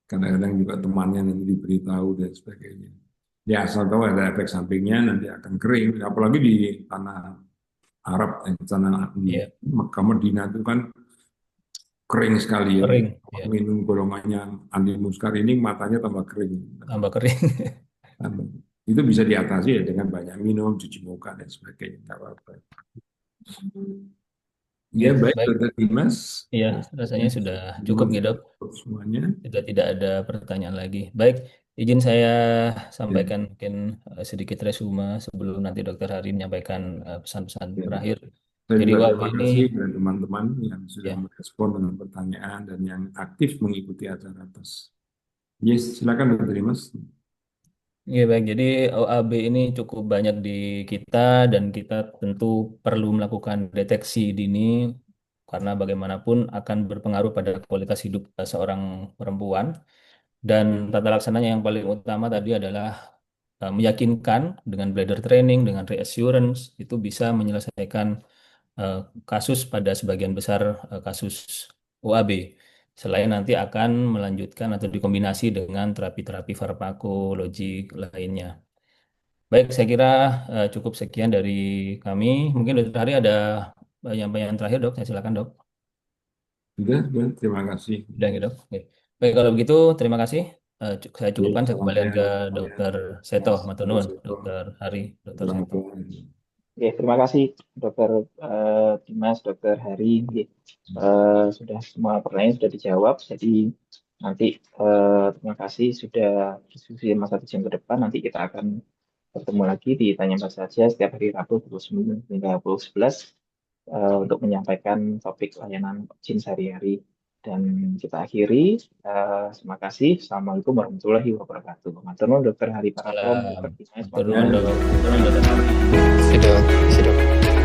kadang-kadang juga temannya nanti diberitahu dan sebagainya. Ya, asal tahu ada efek sampingnya nanti akan kering. Apalagi di tanah Arab, tanah di Iya, Mekah Madinah itu kan kering sekali ya. kering, ya, Minum golongannya anti muskar ini matanya tambah kering. tambah kering. Itu bisa diatasi ya dengan banyak minum, cuci muka dan sebagainya. Nggak apa-apa. Ya Oke, baik, baik. Dr. Dimas. Iya, rasanya sudah cukup nih, Dok. Semuanya. Sudah tidak ada pertanyaan lagi. Baik, izin saya Ya, sampaikan mungkin sedikit resume sebelum nanti Dokter Hari menyampaikan pesan-pesan ya. terakhir. Saya Jadi juga UAB terima ini, kasih kepada teman-teman yang sudah ya, merespon dengan pertanyaan dan yang aktif mengikuti acara atas. Yes, silakan Dr. Dimas. ya baik. Jadi OAB ini cukup banyak di kita dan kita tentu perlu melakukan deteksi dini karena bagaimanapun akan berpengaruh pada kualitas hidup seorang perempuan. Dan tata laksananya yang paling utama tadi adalah meyakinkan dengan bladder training, dengan reassurance, itu bisa menyelesaikan eh, kasus pada sebagian besar kasus OAB. Selain nanti akan melanjutkan atau dikombinasi dengan terapi-terapi farmakologik lainnya. Baik, saya kira cukup sekian dari kami. Mungkin Dokter Hari ada yang terakhir, Dok. Saya silakan, Dok. Sudah, terima kasih. Sudah, gitu, Dok. Oke. Baik, kalau begitu terima kasih. Saya Oke, cukupkan, saya salam kembalikan ke sehat semuanya. Dokter Seto, Mas, Matunun, Seto, Dokter Hari, Dokter Seto. Rangkuman. Oke, terima kasih Dokter Dimas, Dokter Hari. Sudah semua pertanyaan sudah dijawab. Jadi nanti terima kasih sudah diskusi masa 1 jam ke depan. Nanti kita akan bertemu lagi di Tanya Apa Saja setiap hari Rabu pukul 9 hingga pukul 11 untuk menyampaikan topik layanan izin sehari-hari. Dan kita akhiri. Terima kasih. Assalamualaikum warahmatullahi wabarakatuh. Matur nuwun Dokter Hari Parakom, Salam. Dokter Dimas, Matur nuwun, Matur Dok. Matur nuwun, Dokter Hari. Sudah, sudah.